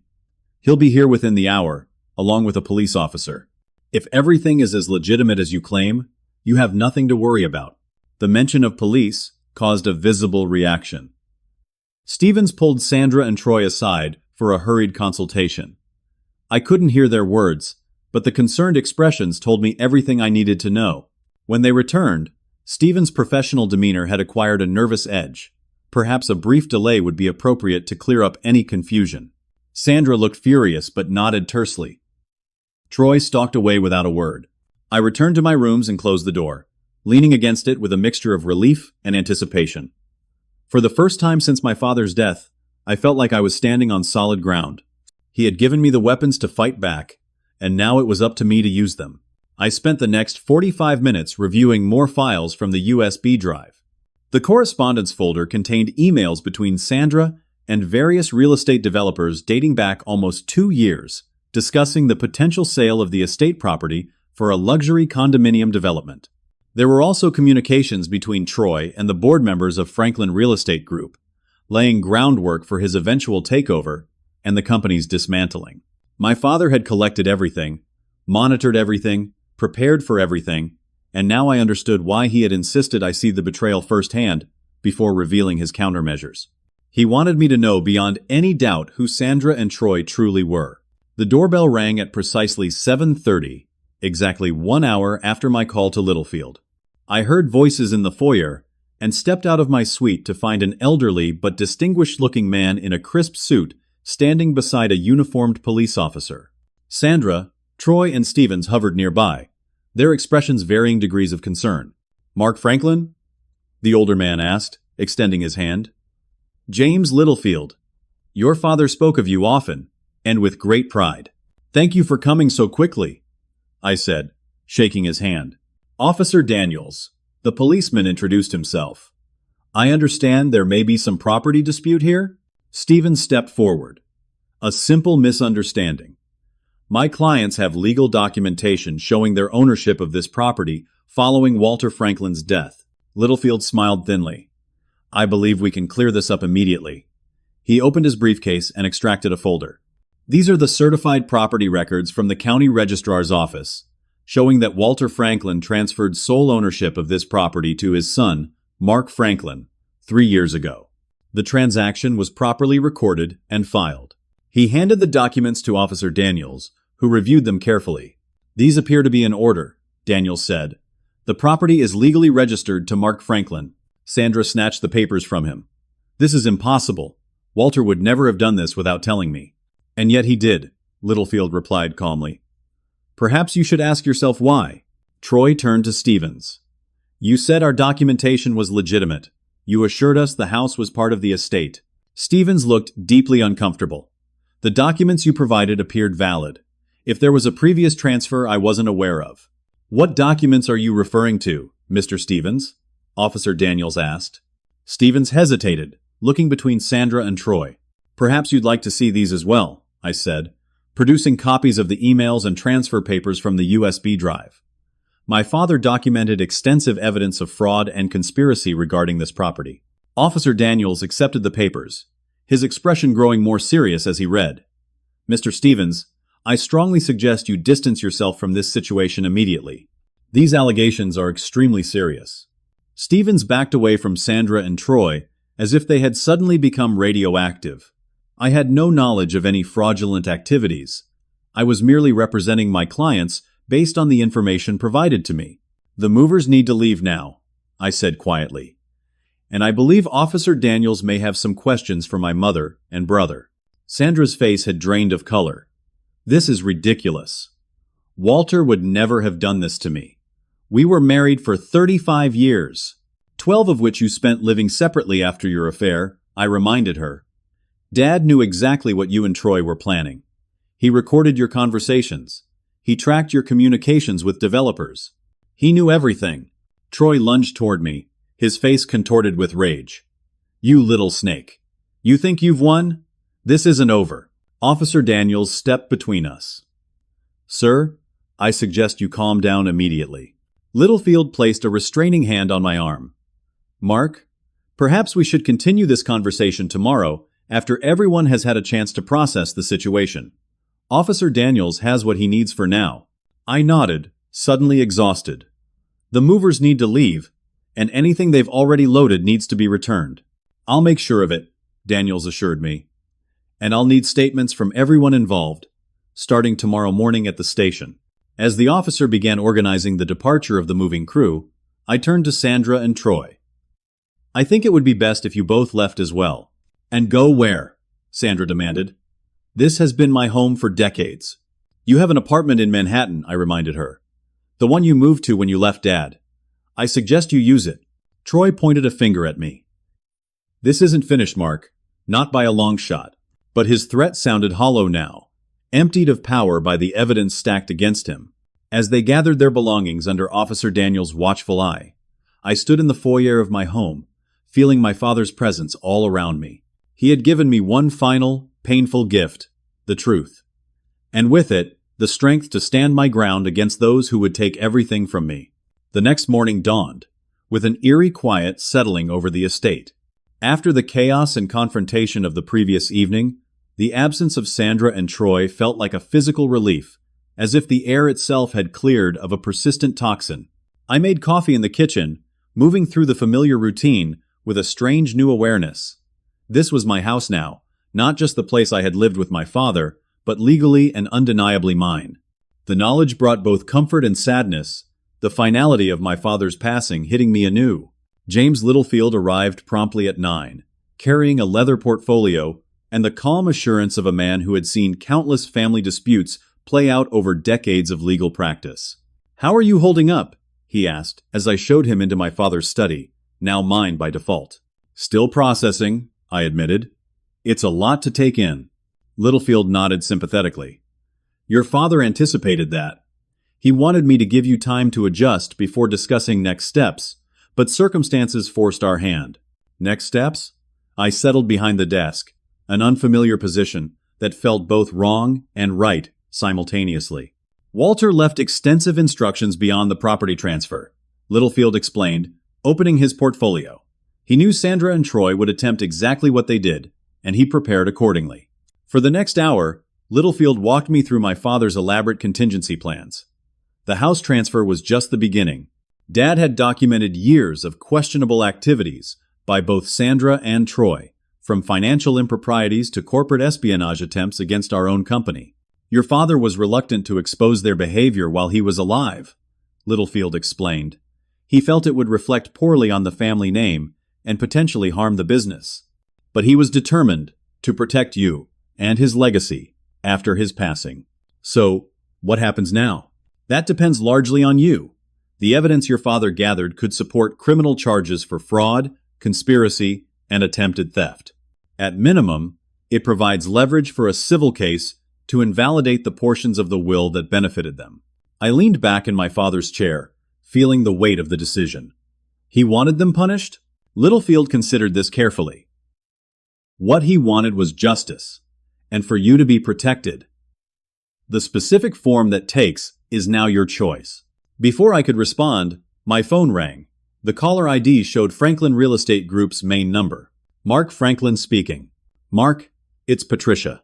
"He'll be here within the hour, along with a police officer. If everything is as legitimate as you claim, you have nothing to worry about." The mention of police caused a visible reaction. Stevens pulled Sandra and Troy aside for a hurried consultation. I couldn't hear their words, but the concerned expressions told me everything I needed to know. When they returned, Stephen's professional demeanor had acquired a nervous edge. Perhaps a brief delay would be appropriate to clear up any confusion. Sandra looked furious but nodded tersely. Troy stalked away without a word. I returned to my rooms and closed the door, leaning against it with a mixture of relief and anticipation. For the first time since my father's death, I felt like I was standing on solid ground. He had given me the weapons to fight back, and now it was up to me to use them. I spent the next 45 minutes reviewing more files from the USB drive. The correspondence folder contained emails between Sandra and various real estate developers dating back almost 2 years, discussing the potential sale of the estate property for a luxury condominium development. There were also communications between Troy and the board members of Franklin Real Estate Group, laying groundwork for his eventual takeover and the company's dismantling. My father had collected everything, monitored everything, prepared for everything, and now I understood why he had insisted I see the betrayal firsthand before revealing his countermeasures. He wanted me to know beyond any doubt who Sandra and Troy truly were. The doorbell rang at precisely 7:30, exactly 1 hour after my call to Littlefield. I heard voices in the foyer and stepped out of my suite to find an elderly but distinguished-looking man in a crisp suit standing beside a uniformed police officer. Sandra, Troy, and Stevens hovered nearby, their expressions varying degrees of concern. "Mark Franklin?" the older man asked, extending his hand. "James Littlefield. Your father spoke of you often, and with great pride." "Thank you for coming so quickly," I said, shaking his hand. "Officer Daniels," the policeman introduced himself. "I understand there may be some property dispute here?" Stevens stepped forward. "A simple misunderstanding. My clients have legal documentation showing their ownership of this property following Walter Franklin's death." Littlefield smiled thinly. "I believe we can clear this up immediately." He opened his briefcase and extracted a folder. "These are the certified property records from the county registrar's office, showing that Walter Franklin transferred sole ownership of this property to his son, Mark Franklin, 3 years ago. The transaction was properly recorded and filed." He handed the documents to Officer Daniels, who reviewed them carefully. "These appear to be in order," Daniels said. "The property is legally registered to Mark Franklin." Sandra snatched the papers from him. "This is impossible. Walter would never have done this without telling me." "And yet he did," Littlefield replied calmly. "Perhaps you should ask yourself why." Troy turned to Stevens. "You said our documentation was legitimate. You assured us the house was part of the estate." Stevens looked deeply uncomfortable. "The documents you provided appeared valid. If there was a previous transfer I wasn't aware of." "What documents are you referring to, Mr. Stevens?" Officer Daniels asked. Stevens hesitated, looking between Sandra and Troy. "Perhaps you'd like to see these as well," I said, producing copies of the emails and transfer papers from the USB drive. My father documented extensive evidence of fraud and conspiracy regarding this property. Officer Daniels accepted the papers, his expression growing more serious as he read. "Mr. Stevens, I strongly suggest you distance yourself from this situation immediately. These allegations are extremely serious." Stevens backed away from Sandra and Troy as if they had suddenly become radioactive. I had no knowledge of any fraudulent activities. I was merely representing my clients based on the information provided to me. "The movers need to leave now," I said quietly. "And I believe Officer Daniels may have some questions for my mother and brother." Sandra's face had drained of color. "This is ridiculous. Walter would never have done this to me. We were married for 35 years, 12 of which you spent living separately after your affair," I reminded her. "Dad knew exactly what you and Troy were planning. He recorded your conversations. He tracked your communications with developers. He knew everything." Troy lunged toward me, his face contorted with rage. "You little snake. You think you've won? This isn't over." Officer Daniels stepped between us. "Sir, I suggest you calm down immediately." Littlefield placed a restraining hand on my arm. "Mark, perhaps we should continue this conversation tomorrow after everyone has had a chance to process the situation. Officer Daniels has what he needs for now." I nodded, suddenly exhausted. "The movers need to leave, and anything they've already loaded needs to be returned." "I'll make sure of it," Daniels assured me. "And I'll need statements from everyone involved, starting tomorrow morning at the station." As the officer began organizing the departure of the moving crew, I turned to Sandra and Troy. I think it would be best if you both left as well. And go where? Sandra demanded. This has been my home for decades. You have an apartment in Manhattan, I reminded her. The one you moved to when you left Dad. I suggest you use it. Troy pointed a finger at me. This isn't finished, Mark. Not by a long shot. But his threat sounded hollow now, emptied of power by the evidence stacked against him. As they gathered their belongings under Officer Daniel's watchful eye, I stood in the foyer of my home, feeling my father's presence all around me. He had given me one final, painful gift, the truth. And with it, the strength to stand my ground against those who would take everything from me. The next morning dawned, with an eerie quiet settling over the estate. After the chaos and confrontation of the previous evening, the absence of Sandra and Troy felt like a physical relief, as if the air itself had cleared of a persistent toxin. I made coffee in the kitchen, moving through the familiar routine with a strange new awareness. This was my house now, not just the place I had lived with my father, but legally and undeniably mine. The knowledge brought both comfort and sadness, the finality of my father's passing hitting me anew. James Littlefield arrived promptly at 9, carrying a leather portfolio and the calm assurance of a man who had seen countless family disputes play out over decades of legal practice. "How are you holding up?" he asked as I showed him into my father's study, now mine by default. "Still processing," I admitted. "It's a lot to take in." Littlefield nodded sympathetically. "Your father anticipated that. He wanted me to give you time to adjust before discussing next steps, but circumstances forced our hand." Next steps? I settled behind the desk, an unfamiliar position that felt both wrong and right simultaneously. "Walter left extensive instructions beyond the property transfer," Littlefield explained, opening his portfolio. He knew Sandra and Troy would attempt exactly what they did, and he prepared accordingly. For the next hour, Littlefield walked me through my father's elaborate contingency plans. The house transfer was just the beginning. Dad had documented years of questionable activities by both Sandra and Troy, from financial improprieties to corporate espionage attempts against our own company. "Your father was reluctant to expose their behavior while he was alive," Littlefield explained. "He felt it would reflect poorly on the family name and potentially harm the business. But he was determined to protect you and his legacy after his passing." "So, what happens now?" "That depends largely on you. The evidence your father gathered could support criminal charges for fraud, conspiracy, and attempted theft. At minimum, it provides leverage for a civil case to invalidate the portions of the will that benefited them." I leaned back in my father's chair, feeling the weight of the decision. He wanted them punished? Littlefield considered this carefully. What he wanted was justice, and for you to be protected. The specific form that takes is now your choice. Before I could respond, my phone rang. The caller ID showed Franklin Real Estate Group's main number. "Mark Franklin speaking." "Mark, it's Patricia."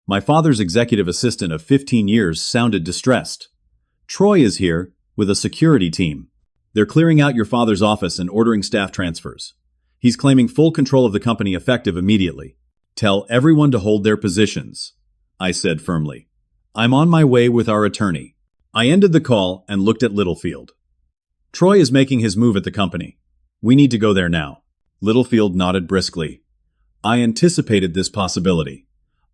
My father's executive assistant of 15 years sounded distressed. "Troy is here, with a security team. They're clearing out your father's office and ordering staff transfers. He's claiming full control of the company effective immediately. Tell everyone to hold their positions," I said firmly. "I'm on my way with our attorney." I ended the call and looked at Littlefield. "Troy is making his move at the company. We need to go there now." Littlefield nodded briskly. "I anticipated this possibility.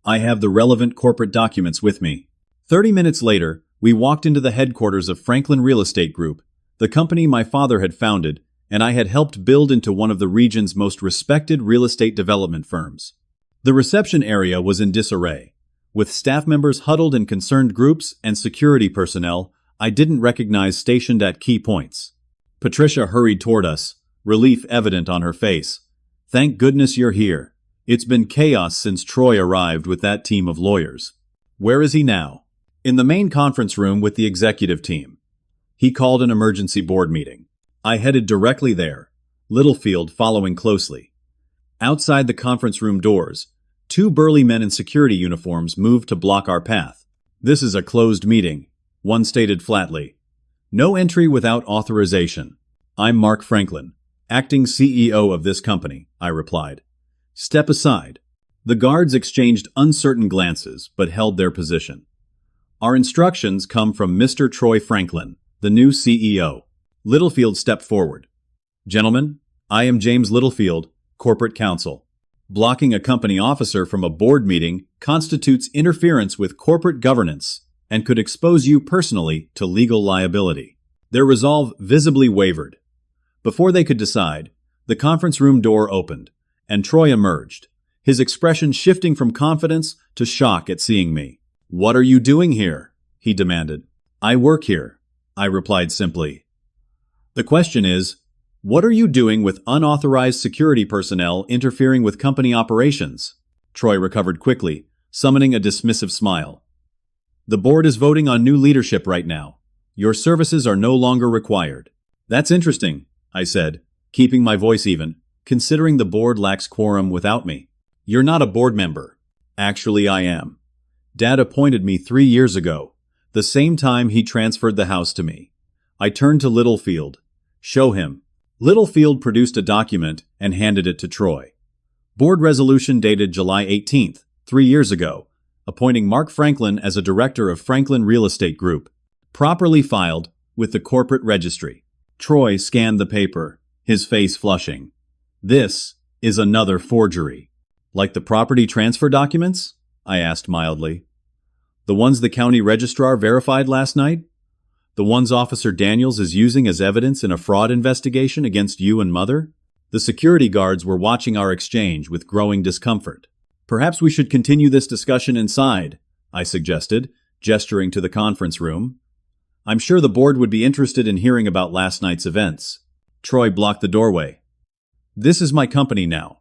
I have the relevant corporate documents with me." 30 minutes later, we walked into the headquarters of Franklin Real Estate Group, the company my father had founded and I had helped build into one of the region's most respected real estate development firms. The reception area was in disarray, with staff members huddled in concerned groups and security personnel I didn't recognize stationed at key points. Patricia hurried toward us, relief evident on her face. "Thank goodness you're here. It's been chaos since Troy arrived with that team of lawyers." "Where is he now?" "In the main conference room with the executive team. He called an emergency board meeting." I headed directly there, Littlefield following closely. Outside the conference room doors, 2 burly men in security uniforms moved to block our path. "This is a closed meeting," one stated flatly. "No entry without authorization." "I'm Mark Franklin, acting CEO of this company," I replied. "Step aside." The guards exchanged uncertain glances but held their position. "Our instructions come from Mr. Troy Franklin, the new CEO." Littlefield stepped forward. Gentlemen, I am James Littlefield, Corporate Counsel. Blocking a company officer from a board meeting constitutes interference with corporate governance and could expose you personally to legal liability. Their resolve visibly wavered. Before they could decide, the conference room door opened, and Troy emerged, his expression shifting from confidence to shock at seeing me. "What are you doing here?" he demanded. "I work here," I replied simply. "The question is, what are you doing with unauthorized security personnel interfering with company operations?" Troy recovered quickly, summoning a dismissive smile. "The board is voting on new leadership right now. Your services are no longer required." "That's interesting," I said, keeping my voice even, considering the board lacks quorum without me. "You're not a board member." "Actually, I am. Dad appointed me 3 years ago, the same time he transferred the house to me." I turned to Littlefield. "Show him." Littlefield produced a document and handed it to Troy. Board resolution dated July 18th, 3 years ago, appointing Mark Franklin as a director of Franklin Real Estate Group, properly filed with the corporate registry. Troy scanned the paper, his face flushing. "This is another forgery." "Like the property transfer documents?" I asked mildly. "The ones the county registrar verified last night? The ones Officer Daniels is using as evidence in a fraud investigation against you and Mother?" The security guards were watching our exchange with growing discomfort. "Perhaps we should continue this discussion inside," I suggested, gesturing to the conference room. "I'm sure the board would be interested in hearing about last night's events." Troy blocked the doorway. "This is my company now.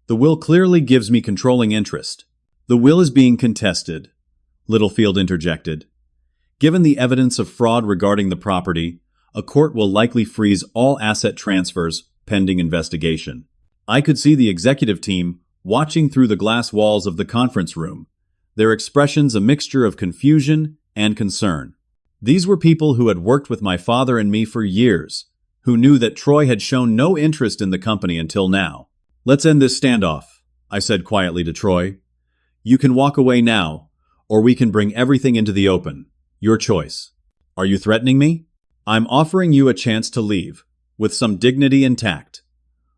The will clearly gives me controlling interest." "The will is being contested," Littlefield interjected. "Given the evidence of fraud regarding the property, a court will likely freeze all asset transfers pending investigation." I could see the executive team watching through the glass walls of the conference room, their expressions a mixture of confusion and concern. These were people who had worked with my father and me for years, who knew that Troy had shown no interest in the company until now. "Let's end this standoff," I said quietly to Troy. "You can walk away now, or we can bring everything into the open. Your choice." "Are you threatening me?" "I'm offering you a chance to leave, with some dignity and tact.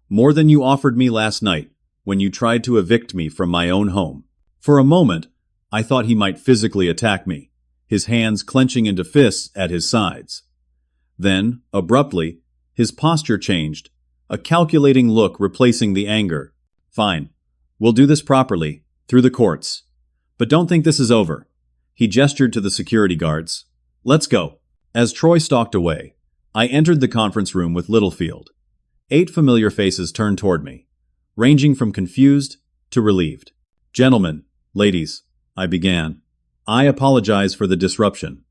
More than you offered me last night, when you tried to evict me from my own home." For a moment, I thought he might physically attack me, his hands clenching into fists at his sides. Then, abruptly, his posture changed, a calculating look replacing the anger. "Fine. We'll do this properly, through the courts. But don't think this is over." He gestured to the security guards. "Let's go." As Troy stalked away, I entered the conference room with Littlefield. 8 familiar faces turned toward me, ranging from confused to relieved. "Gentlemen, ladies," I began, "I apologize for the disruption.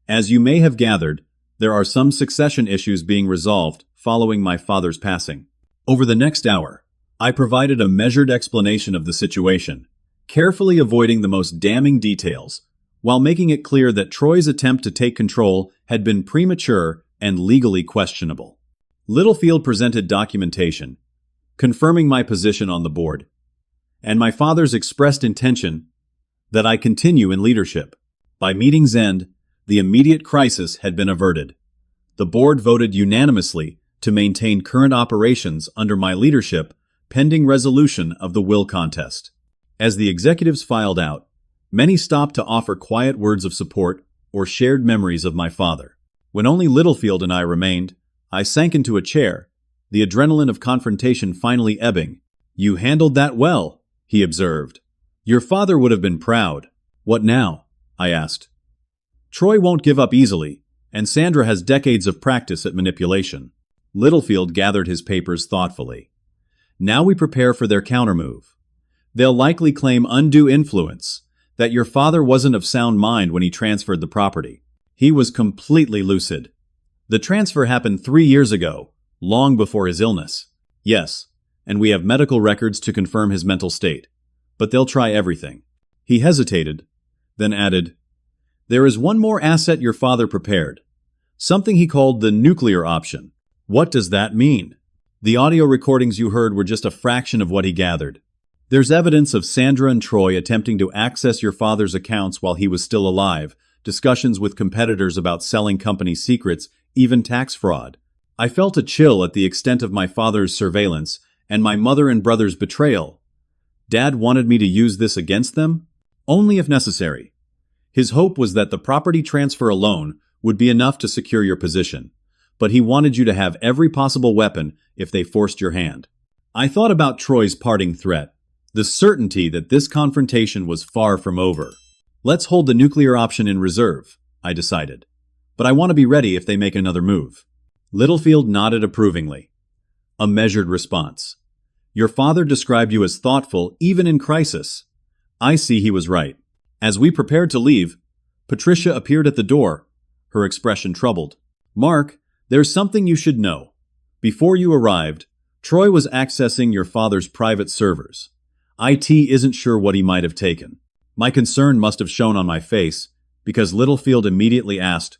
As you may have gathered, there are some succession issues being resolved following my father's passing." Over the next hour, I provided a measured explanation of the situation, carefully avoiding the most damning details, while making it clear that Troy's attempt to take control had been premature and legally questionable. Littlefield presented documentation, confirming my position on the board, and my father's expressed intention that I continue in leadership. By meeting's end, the immediate crisis had been averted. The board voted unanimously to maintain current operations under my leadership pending resolution of the will contest. As the executives filed out, many stopped to offer quiet words of support or shared memories of my father. When only Littlefield and I remained, I sank into a chair, the adrenaline of confrontation finally ebbing. "You handled that well," he observed. "Your father would have been proud." "What now?" I asked. "Troy won't give up easily, and Sandra has decades of practice at manipulation." Littlefield gathered his papers thoughtfully. "Now we prepare for their countermove. They'll likely claim undue influence, that your father wasn't of sound mind when he transferred the property. He was completely lucid. The transfer happened 3 years ago, long before his illness." "Yes, and we have medical records to confirm his mental state. But they'll try everything." He hesitated, then added, "There is one more asset your father prepared, something he called the nuclear option." "What does that mean?" "The audio recordings you heard were just a fraction of what he gathered. There's evidence of Sandra and Troy attempting to access your father's accounts while he was still alive, discussions with competitors about selling company secrets, even tax fraud. I felt a chill at the extent of my father's surveillance and my mother and brother's betrayal. Dad wanted me to use this against them? Only if necessary. His hope was that the property transfer alone would be enough to secure your position, but he wanted you to have every possible weapon if they forced your hand. I thought about Troy's parting threat, the certainty that this confrontation was far from over. Let's hold the nuclear option in reserve, I decided. But I want to be ready if they make another move. Littlefield nodded approvingly. A measured response. Your father described you as thoughtful even in crisis. I see he was right. As we prepared to leave, Patricia appeared at the door, her expression troubled. Mark, there's something you should know. Before you arrived, Troy was accessing your father's private servers. IT isn't sure what he might have taken. My concern must have shown on my face, because Littlefield immediately asked,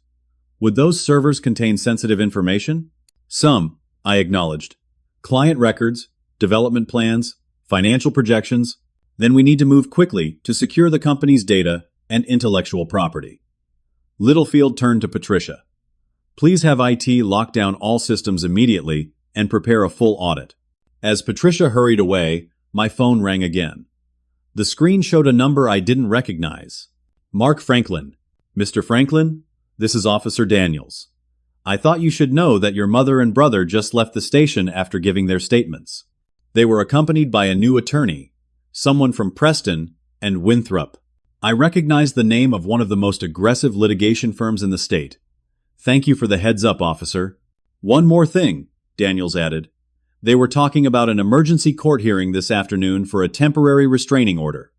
would those servers contain sensitive information? Some, I acknowledged. Client records, development plans, financial projections. Then we need to move quickly to secure the company's data and intellectual property. Littlefield turned to Patricia. Please have IT lock down all systems immediately and prepare a full audit. As Patricia hurried away, my phone rang again. The screen showed a number I didn't recognize. Mark Franklin. Mr. Franklin, this is Officer Daniels. I thought you should know that your mother and brother just left the station after giving their statements. They were accompanied by a new attorney, someone from Preston and Winthrop. I recognized the name of one of the most aggressive litigation firms in the state. Thank you for the heads up, officer. One more thing, Daniels added. They were talking about an emergency court hearing this afternoon for a temporary restraining order.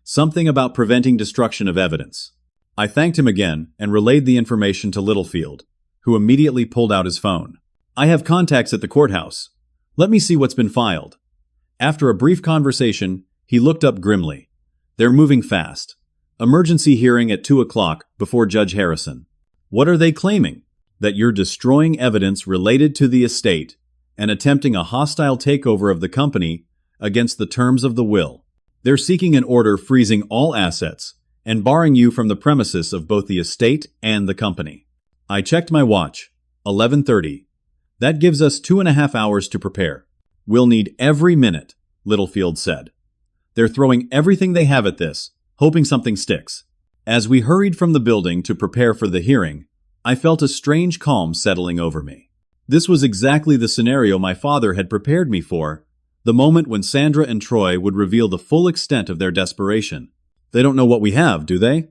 Something about preventing destruction of evidence. I thanked him again and relayed the information to Littlefield, who immediately pulled out his phone. I have contacts at the courthouse. Let me see what's been filed. After a brief conversation, he looked up grimly. They're moving fast. Emergency hearing at 2 o'clock before Judge Harrison. What are they claiming? That you're destroying evidence related to the estate and attempting a hostile takeover of the company against the terms of the will. They're seeking an order freezing all assets and barring you from the premises of both the estate and the company. I checked my watch. 11:30. That gives us 2.5 hours to prepare. We'll need every minute, Littlefield said. They're throwing everything they have at this, hoping something sticks. As we hurried from the building to prepare for the hearing, I felt a strange calm settling over me. This was exactly the scenario my father had prepared me for, the moment when Sandra and Troy would reveal the full extent of their desperation. They don't know what we have, do they?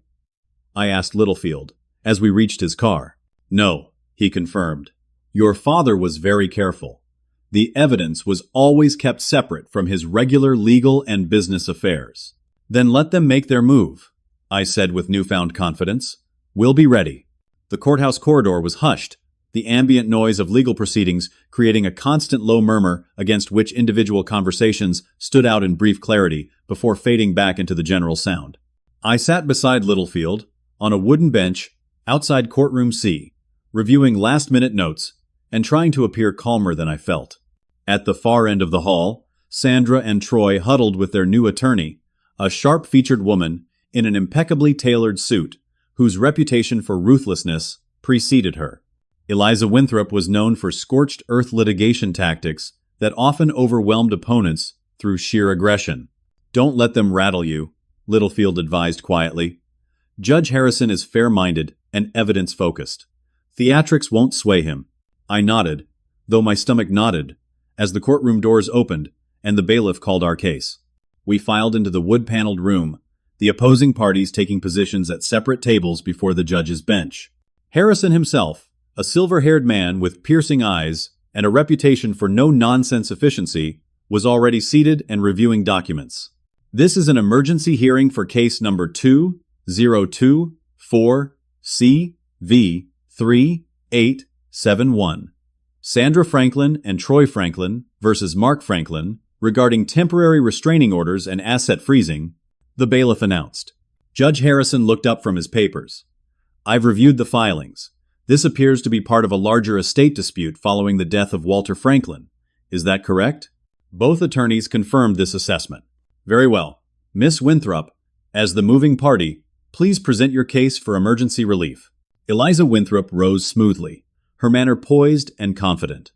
I asked Littlefield, as we reached his car. No, he confirmed. Your father was very careful. The evidence was always kept separate from his regular legal and business affairs. Then let them make their move, I said with newfound confidence. We'll be ready. The courthouse corridor was hushed, the ambient noise of legal proceedings creating a constant low murmur against which individual conversations stood out in brief clarity before fading back into the general sound. I sat beside Littlefield, on a wooden bench, outside courtroom C, reviewing last-minute notes and trying to appear calmer than I felt. At the far end of the hall, Sandra and Troy huddled with their new attorney, a sharp-featured woman in an impeccably tailored suit, whose reputation for ruthlessness preceded her. Eliza Winthrop was known for scorched earth litigation tactics that often overwhelmed opponents through sheer aggression. Don't let them rattle you, Littlefield advised quietly. Judge Harrison is fair-minded and evidence-focused. Theatrics won't sway him. I nodded, though my stomach knotted, as the courtroom doors opened and the bailiff called our case. We filed into the wood-paneled room, the opposing parties taking positions at separate tables before the judge's bench. Harrison himself, a silver-haired man with piercing eyes and a reputation for no-nonsense efficiency, was already seated and reviewing documents. This is an emergency hearing for case number 2024CV3871. Sandra Franklin and Troy Franklin versus Mark Franklin regarding temporary restraining orders and asset freezing, the bailiff announced. Judge Harrison looked up from his papers. I've reviewed the filings. This appears to be part of a larger estate dispute following the death of Walter Franklin. Is that correct? Both attorneys confirmed this assessment. Very well. Miss Winthrop, as the moving party, please present your case for emergency relief. Eliza Winthrop rose smoothly, her manner poised and confident.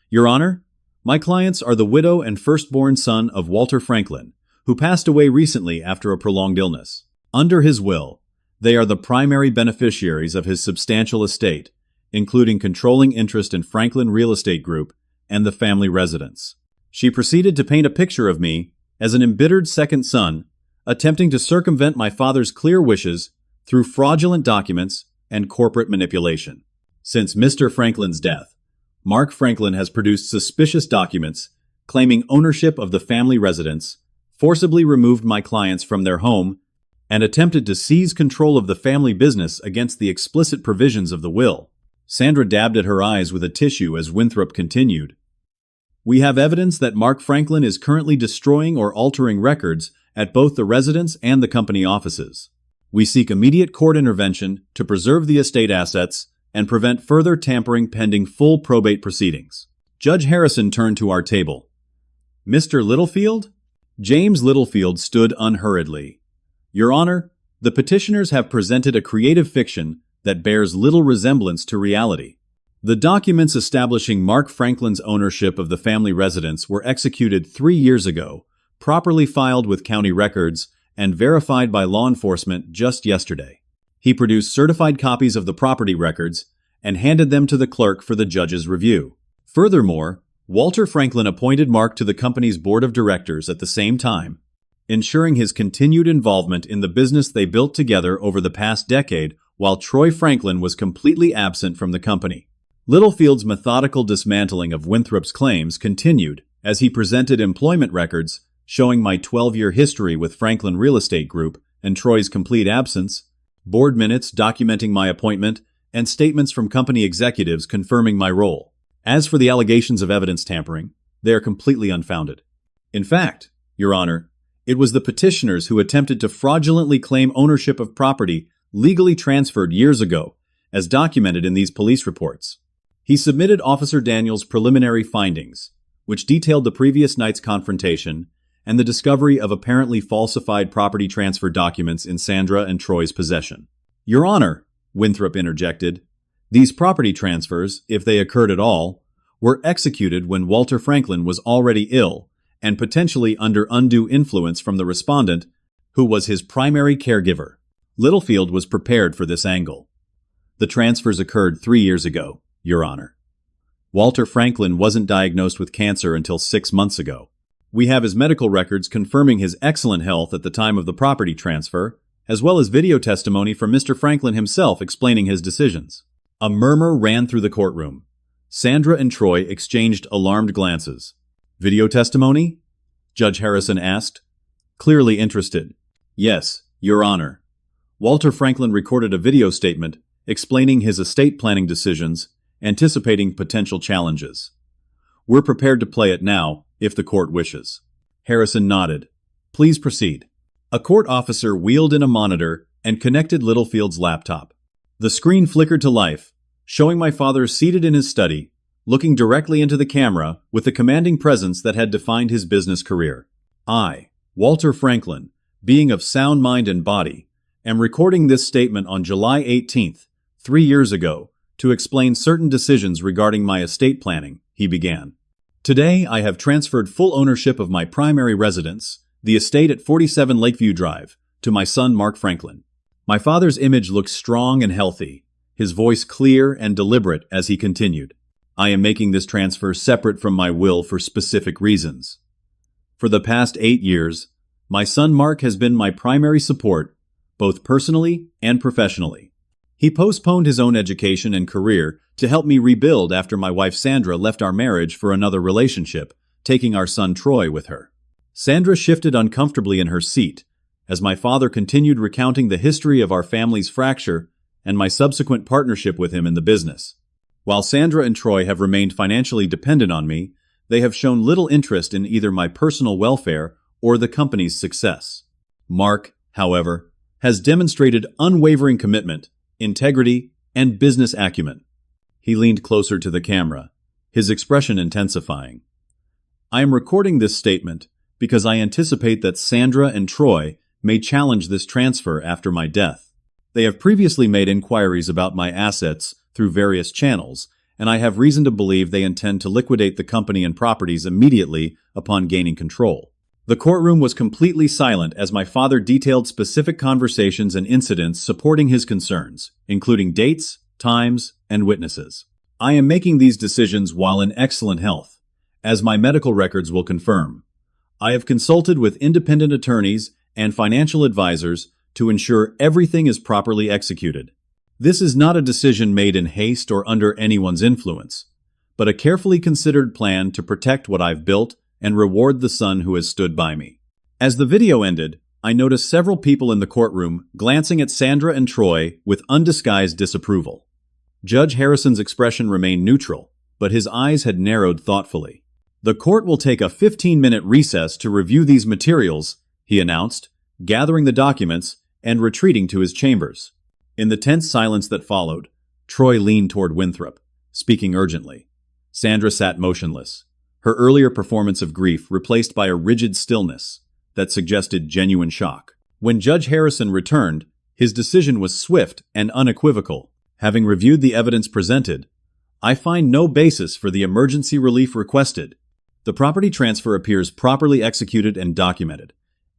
Your Honor, my clients are the widow and firstborn son of Walter Franklin, who passed away recently after a prolonged illness. Under his will, they are the primary beneficiaries of his substantial estate, including controlling interest in Franklin Real Estate Group and the family residence. She proceeded to paint a picture of me as an embittered second son, attempting to circumvent my father's clear wishes through fraudulent documents and corporate manipulation. Since Mr. Franklin's death, Mark Franklin has produced suspicious documents claiming ownership of the family residence, forcibly removed my clients from their home, and attempted to seize control of the family business against the explicit provisions of the will. Sandra dabbed at her eyes with a tissue as Winthrop continued. We have evidence that Mark Franklin is currently destroying or altering records at both the residence and the company offices. We seek immediate court intervention to preserve the estate assets and prevent further tampering pending full probate proceedings. Judge Harrison turned to our table. Mr. Littlefield? James Littlefield stood unhurriedly. Your Honor, the petitioners have presented a creative fiction that bears little resemblance to reality. The documents establishing Mark Franklin's ownership of the family residence were executed 3 years ago, properly filed with county records, and verified by law enforcement just yesterday. He produced certified copies of the property records and handed them to the clerk for the judge's review. Furthermore, Walter Franklin appointed Mark to the company's board of directors at the same time, ensuring his continued involvement in the business they built together over the past decade while Troy Franklin was completely absent from the company. Littlefield's methodical dismantling of Winthrop's claims continued as he presented employment records showing my 12-year history with Franklin Real Estate Group and Troy's complete absence, board minutes documenting my appointment, and statements from company executives confirming my role. As for the allegations of evidence tampering, they are completely unfounded. In fact, Your Honor, it was the petitioners who attempted to fraudulently claim ownership of property legally transferred years ago, as documented in these police reports. He submitted Officer Daniels' preliminary findings, which detailed the previous night's confrontation and the discovery of apparently falsified property transfer documents in Sandra and Troy's possession. Your Honor, Winthrop interjected, these property transfers, if they occurred at all, were executed when Walter Franklin was already ill and potentially under undue influence from the respondent, who was his primary caregiver. Littlefield was prepared for this angle. The transfers occurred 3 years ago, Your Honor. Walter Franklin wasn't diagnosed with cancer until 6 months ago. We have his medical records confirming his excellent health at the time of the property transfer, as well as video testimony from Mr. Franklin himself explaining his decisions. A murmur ran through the courtroom. Sandra and Troy exchanged alarmed glances. Video testimony? Judge Harrison asked, clearly interested. Yes, Your Honor. Walter Franklin recorded a video statement explaining his estate planning decisions, anticipating potential challenges. We're prepared to play it now, if the court wishes. Harrison nodded. Please proceed. A court officer wheeled in a monitor and connected Littlefield's laptop. The screen flickered to life, showing my father seated in his study, looking directly into the camera with the commanding presence that had defined his business career. I, Walter Franklin, being of sound mind and body, am recording this statement on July 18th, 3 years ago, to explain certain decisions regarding my estate planning, he began. Today, I have transferred full ownership of my primary residence, the estate at 47 Lakeview Drive, to my son Mark Franklin. My father's image looked strong and healthy, his voice clear and deliberate as he continued. I am making this transfer separate from my will for specific reasons. For the past 8 years, my son Mark has been my primary support, both personally and professionally. He postponed his own education and career to help me rebuild after my wife Sandra left our marriage for another relationship, taking our son Troy with her. Sandra shifted uncomfortably in her seat as my father continued recounting the history of our family's fracture and my subsequent partnership with him in the business. While Sandra and Troy have remained financially dependent on me, they have shown little interest in either my personal welfare or the company's success. Mark, however, has demonstrated unwavering commitment, integrity, and business acumen. He leaned closer to the camera, his expression intensifying. I am recording this statement because I anticipate that Sandra and Troy may challenge this transfer after my death. They have previously made inquiries about my assets through various channels, and I have reason to believe they intend to liquidate the company and properties immediately upon gaining control. The courtroom was completely silent as my father detailed specific conversations and incidents supporting his concerns, including dates, times, and witnesses. I am making these decisions while in excellent health, as my medical records will confirm. I have consulted with independent attorneys and financial advisors to ensure everything is properly executed. This is not a decision made in haste or under anyone's influence, but a carefully considered plan to protect what I've built and reward the son who has stood by me. As the video ended, I noticed several people in the courtroom glancing at Sandra and Troy with undisguised disapproval. Judge Harrison's expression remained neutral, but his eyes had narrowed thoughtfully. "The court will take a 15-minute recess to review these materials," he announced, gathering the documents and retreating to his chambers. In the tense silence that followed, Troy leaned toward Winthrop, speaking urgently. Sandra sat motionless, her earlier performance of grief replaced by a rigid stillness that suggested genuine shock. When Judge Harrison returned, his decision was swift and unequivocal. "Having reviewed the evidence presented, I find no basis for the emergency relief requested. The property transfer appears properly executed and documented,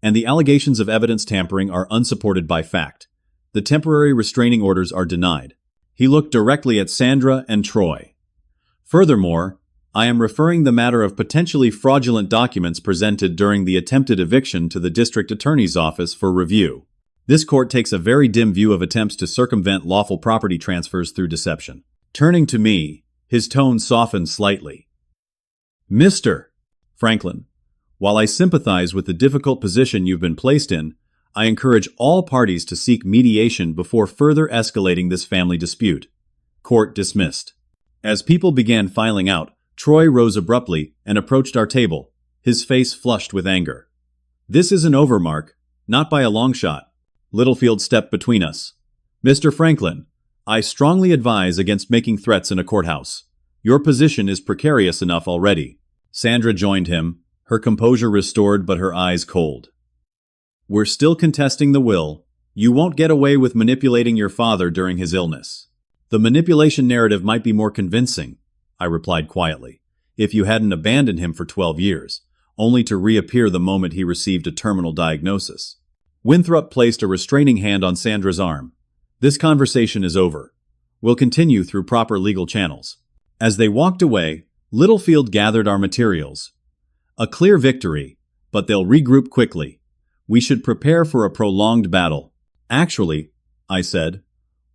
and the allegations of evidence tampering are unsupported by fact. The temporary restraining orders are denied." He looked directly at Sandra and Troy. "Furthermore, I am referring the matter of potentially fraudulent documents presented during the attempted eviction to the district attorney's office for review. This court takes a very dim view of attempts to circumvent lawful property transfers through deception." Turning to me, his tone softened slightly. "Mr. Franklin, while I sympathize with the difficult position you've been placed in, I encourage all parties to seek mediation before further escalating this family dispute." Court dismissed. As people began filing out, Troy rose abruptly and approached our table, his face flushed with anger. "This isn't over, Mark. Not by a long shot." Littlefield stepped between us. "Mr. Franklin, I strongly advise against making threats in a courthouse. Your position is precarious enough already." Sandra joined him, her composure restored but her eyes cold. "We're still contesting the will. You won't get away with manipulating your father during his illness." "The manipulation narrative might be more convincing," I replied quietly, "if you hadn't abandoned him for 12 years, only to reappear the moment he received a terminal diagnosis." Winthrop placed a restraining hand on Sandra's arm. "This conversation is over. We'll continue through proper legal channels." As they walked away, Littlefield gathered our materials. "A clear victory, but they'll regroup quickly. We should prepare for a prolonged battle." "Actually," I said,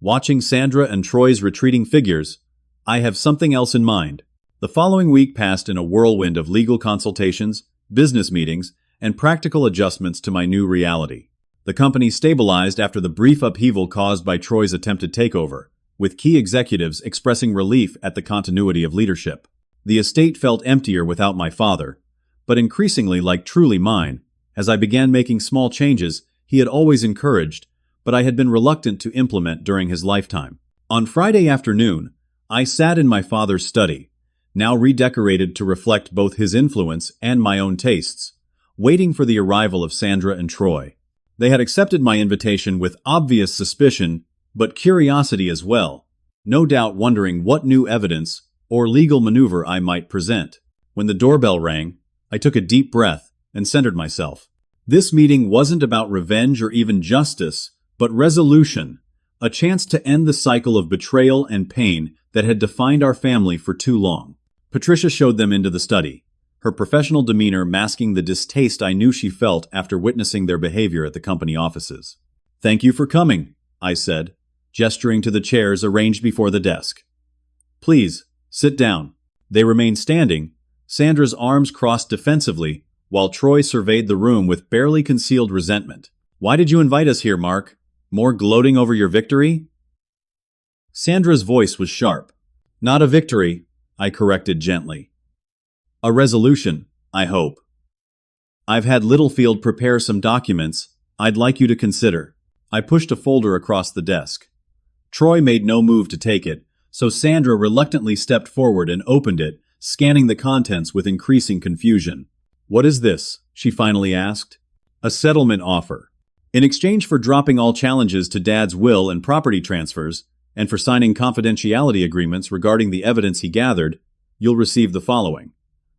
watching Sandra and Troy's retreating figures, "I have something else in mind." The following week passed in a whirlwind of legal consultations, business meetings, and practical adjustments to my new reality. The company stabilized after the brief upheaval caused by Troy's attempted takeover, with key executives expressing relief at the continuity of leadership. The estate felt emptier without my father, but increasingly like truly mine, as I began making small changes he had always encouraged, but I had been reluctant to implement during his lifetime. On Friday afternoon, I sat in my father's study, now redecorated to reflect both his influence and my own tastes, waiting for the arrival of Sandra and Troy. They had accepted my invitation with obvious suspicion, but curiosity as well, no doubt wondering what new evidence or legal maneuver I might present. When the doorbell rang, I took a deep breath and centered myself. This meeting wasn't about revenge or even justice, but resolution, a chance to end the cycle of betrayal and pain that had defined our family for too long. Patricia showed them into the study, her professional demeanor masking the distaste I knew she felt after witnessing their behavior at the company offices. "Thank you for coming," I said, gesturing to the chairs arranged before the desk. "Please, sit down." They remained standing, Sandra's arms crossed defensively, while Troy surveyed the room with barely concealed resentment. "Why did you invite us here, Mark? More gloating over your victory?" Sandra's voice was sharp. "Not a victory," I corrected gently. "A resolution, I hope. I've had Littlefield prepare some documents I'd like you to consider." I pushed a folder across the desk. Troy made no move to take it, so Sandra reluctantly stepped forward and opened it, scanning the contents with increasing confusion. "What is this?" she finally asked. "A settlement offer. In exchange for dropping all challenges to Dad's will and property transfers, and for signing confidentiality agreements regarding the evidence he gathered, you'll receive the following.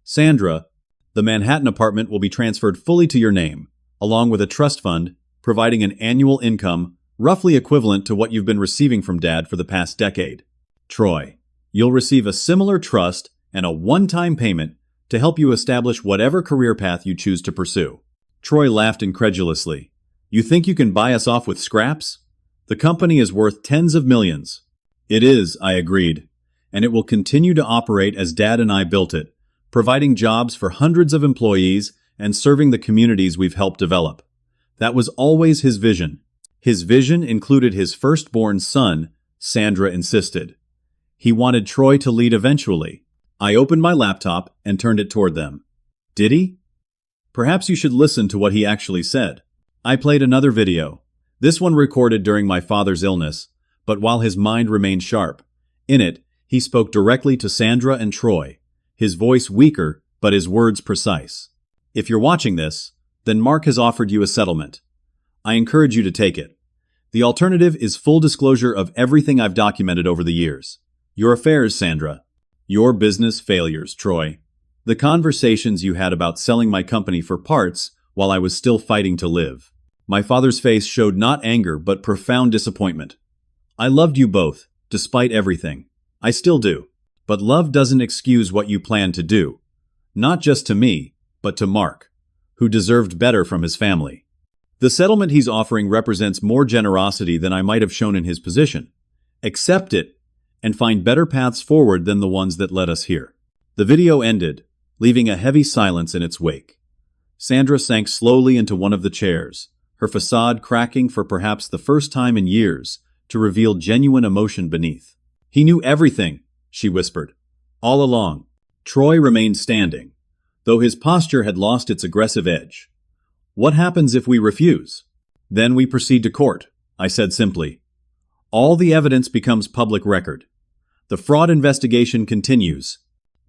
Sandra, the Manhattan apartment will be transferred fully to your name, along with a trust fund, providing an annual income roughly equivalent to what you've been receiving from Dad for the past decade. Troy, you'll receive a similar trust and a one-time payment to help you establish whatever career path you choose to pursue. Troy laughed incredulously. You think you can buy us off with scraps? The company is worth tens of millions. It is, I agreed, and it will continue to operate as Dad and I built it, providing jobs for hundreds of employees and serving the communities we've helped develop. That was always his vision. His vision included his firstborn son, Sandra insisted. He wanted Troy to lead eventually. I opened my laptop and turned it toward them. Did he? Perhaps you should listen to what he actually said. I played another video, this one recorded during my father's illness, but while his mind remained sharp. In it, he spoke directly to Sandra and Troy, his voice weaker, but his words precise. If you're watching this, then Mark has offered you a settlement. I encourage you to take it. The alternative is full disclosure of everything I've documented over the years. Your affairs, Sandra. Your business failures, Troy. The conversations you had about selling my company for parts while I was still fighting to live. My father's face showed not anger but profound disappointment. I loved you both, despite everything. I still do. But love doesn't excuse what you plan to do. Not just to me, but to Mark, who deserved better from his family. The settlement he's offering represents more generosity than I might have shown in his position. Accept it, and find better paths forward than the ones that led us here. The video ended, leaving a heavy silence in its wake. Sandra sank slowly into one of the chairs, her facade cracking for perhaps the first time in years to reveal genuine emotion beneath. He knew everything, she whispered. All along. Troy remained standing, though his posture had lost its aggressive edge. What happens if we refuse? Then we proceed to court, I said simply. All the evidence becomes public record. The fraud investigation continues.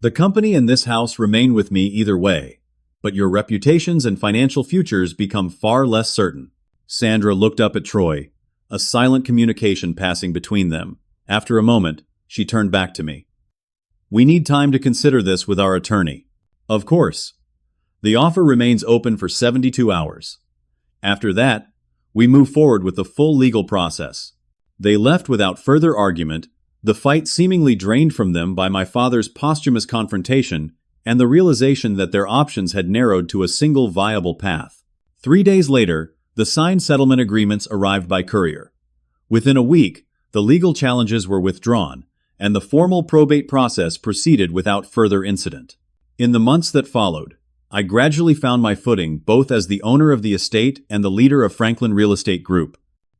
The company and this house remain with me either way, but your reputations and financial futures become far less certain. Sandra looked up at Troy, a silent communication passing between them. After a moment, she turned back to me. We need time to consider this with our attorney. Of course. The offer remains open for 72 hours. After that, we move forward with the full legal process. They left without further argument, the fight seemingly drained from them by my father's posthumous confrontation and the realization that their options had narrowed to a single viable path. 3 days later, the signed settlement agreements arrived by courier. Within a week, the legal challenges were withdrawn, and the formal probate process proceeded without further incident. In the months that followed, I gradually found my footing both as the owner of the estate and the leader of Franklin Real Estate Group.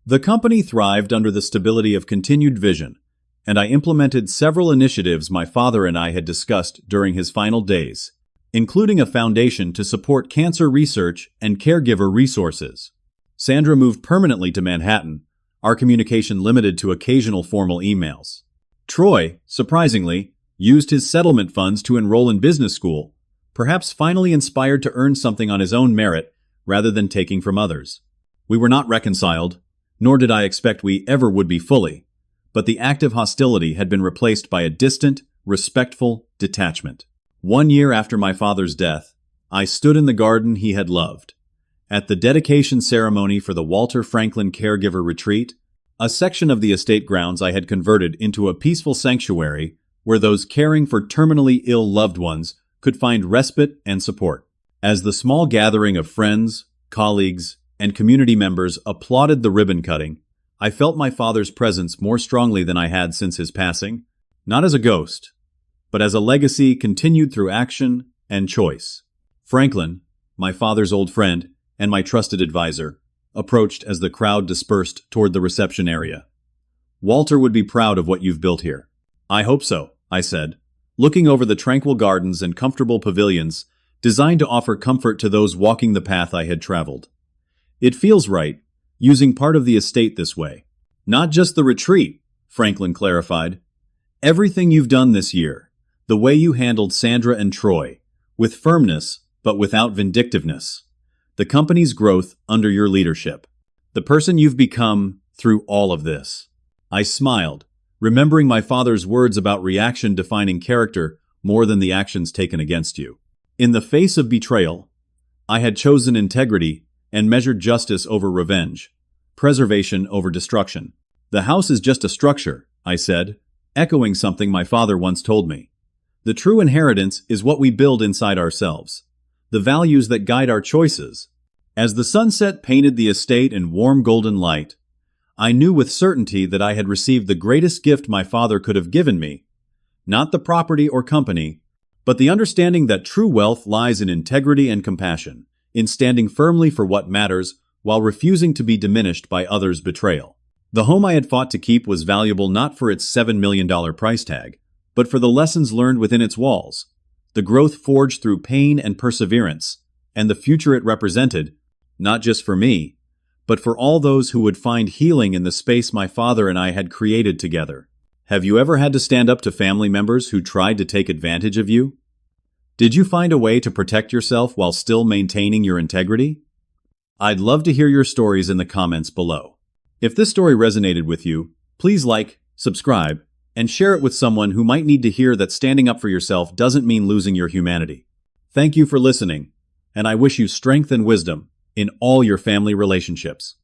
The company thrived under the stability of continued vision, and I implemented several initiatives my father and I had discussed during his final days, including a foundation to support cancer research and caregiver resources. Sandra moved permanently to Manhattan, our communication limited to occasional formal emails. Troy, surprisingly, used his settlement funds to enroll in business school, perhaps finally inspired to earn something on his own merit rather than taking from others. We were not reconciled, nor did I expect we ever would be fully, but the active hostility had been replaced by a distant, respectful detachment. 1 year after my father's death, I stood in the garden he had loved. At the dedication ceremony for the Walter Franklin Caregiver Retreat, a section of the estate grounds I had converted into a peaceful sanctuary where those caring for terminally ill loved ones could find respite and support. As the small gathering of friends, colleagues, and community members applauded the ribbon cutting, I felt my father's presence more strongly than I had since his passing, not as a ghost, but as a legacy continued through action and choice. Franklin, my father's old friend and my trusted advisor, approached as the crowd dispersed toward the reception area. Walter would be proud of what you've built here. I hope so, I said, looking over the tranquil gardens and comfortable pavilions designed to offer comfort to those walking the path I had traveled. It feels right, using part of the estate this way. Not just the retreat, Franklin clarified. Everything you've done this year, the way you handled Sandra and Troy, with firmness but without vindictiveness. The company's growth under your leadership. The person you've become through all of this. I smiled, remembering my father's words about reaction defining character more than the actions taken against you. In the face of betrayal, I had chosen integrity and measured justice over revenge, preservation over destruction. The house is just a structure, I said, echoing something my father once told me. The true inheritance is what we build inside ourselves, the values that guide our choices. As the sunset painted the estate in warm golden light, I knew with certainty that I had received the greatest gift my father could have given me, not the property or company, but the understanding that true wealth lies in integrity and compassion, in standing firmly for what matters while refusing to be diminished by others' betrayal. The home I had fought to keep was valuable not for its $7 million price tag, but for the lessons learned within its walls, the growth forged through pain and perseverance, and the future it represented, not just for me, but for all those who would find healing in the space my father and I had created together. Have you ever had to stand up to family members who tried to take advantage of you? Did you find a way to protect yourself while still maintaining your integrity? I'd love to hear your stories in the comments below. If this story resonated with you, please like, subscribe, and share it with someone who might need to hear that standing up for yourself doesn't mean losing your humanity. Thank you for listening, and I wish you strength and wisdom in all your family relationships.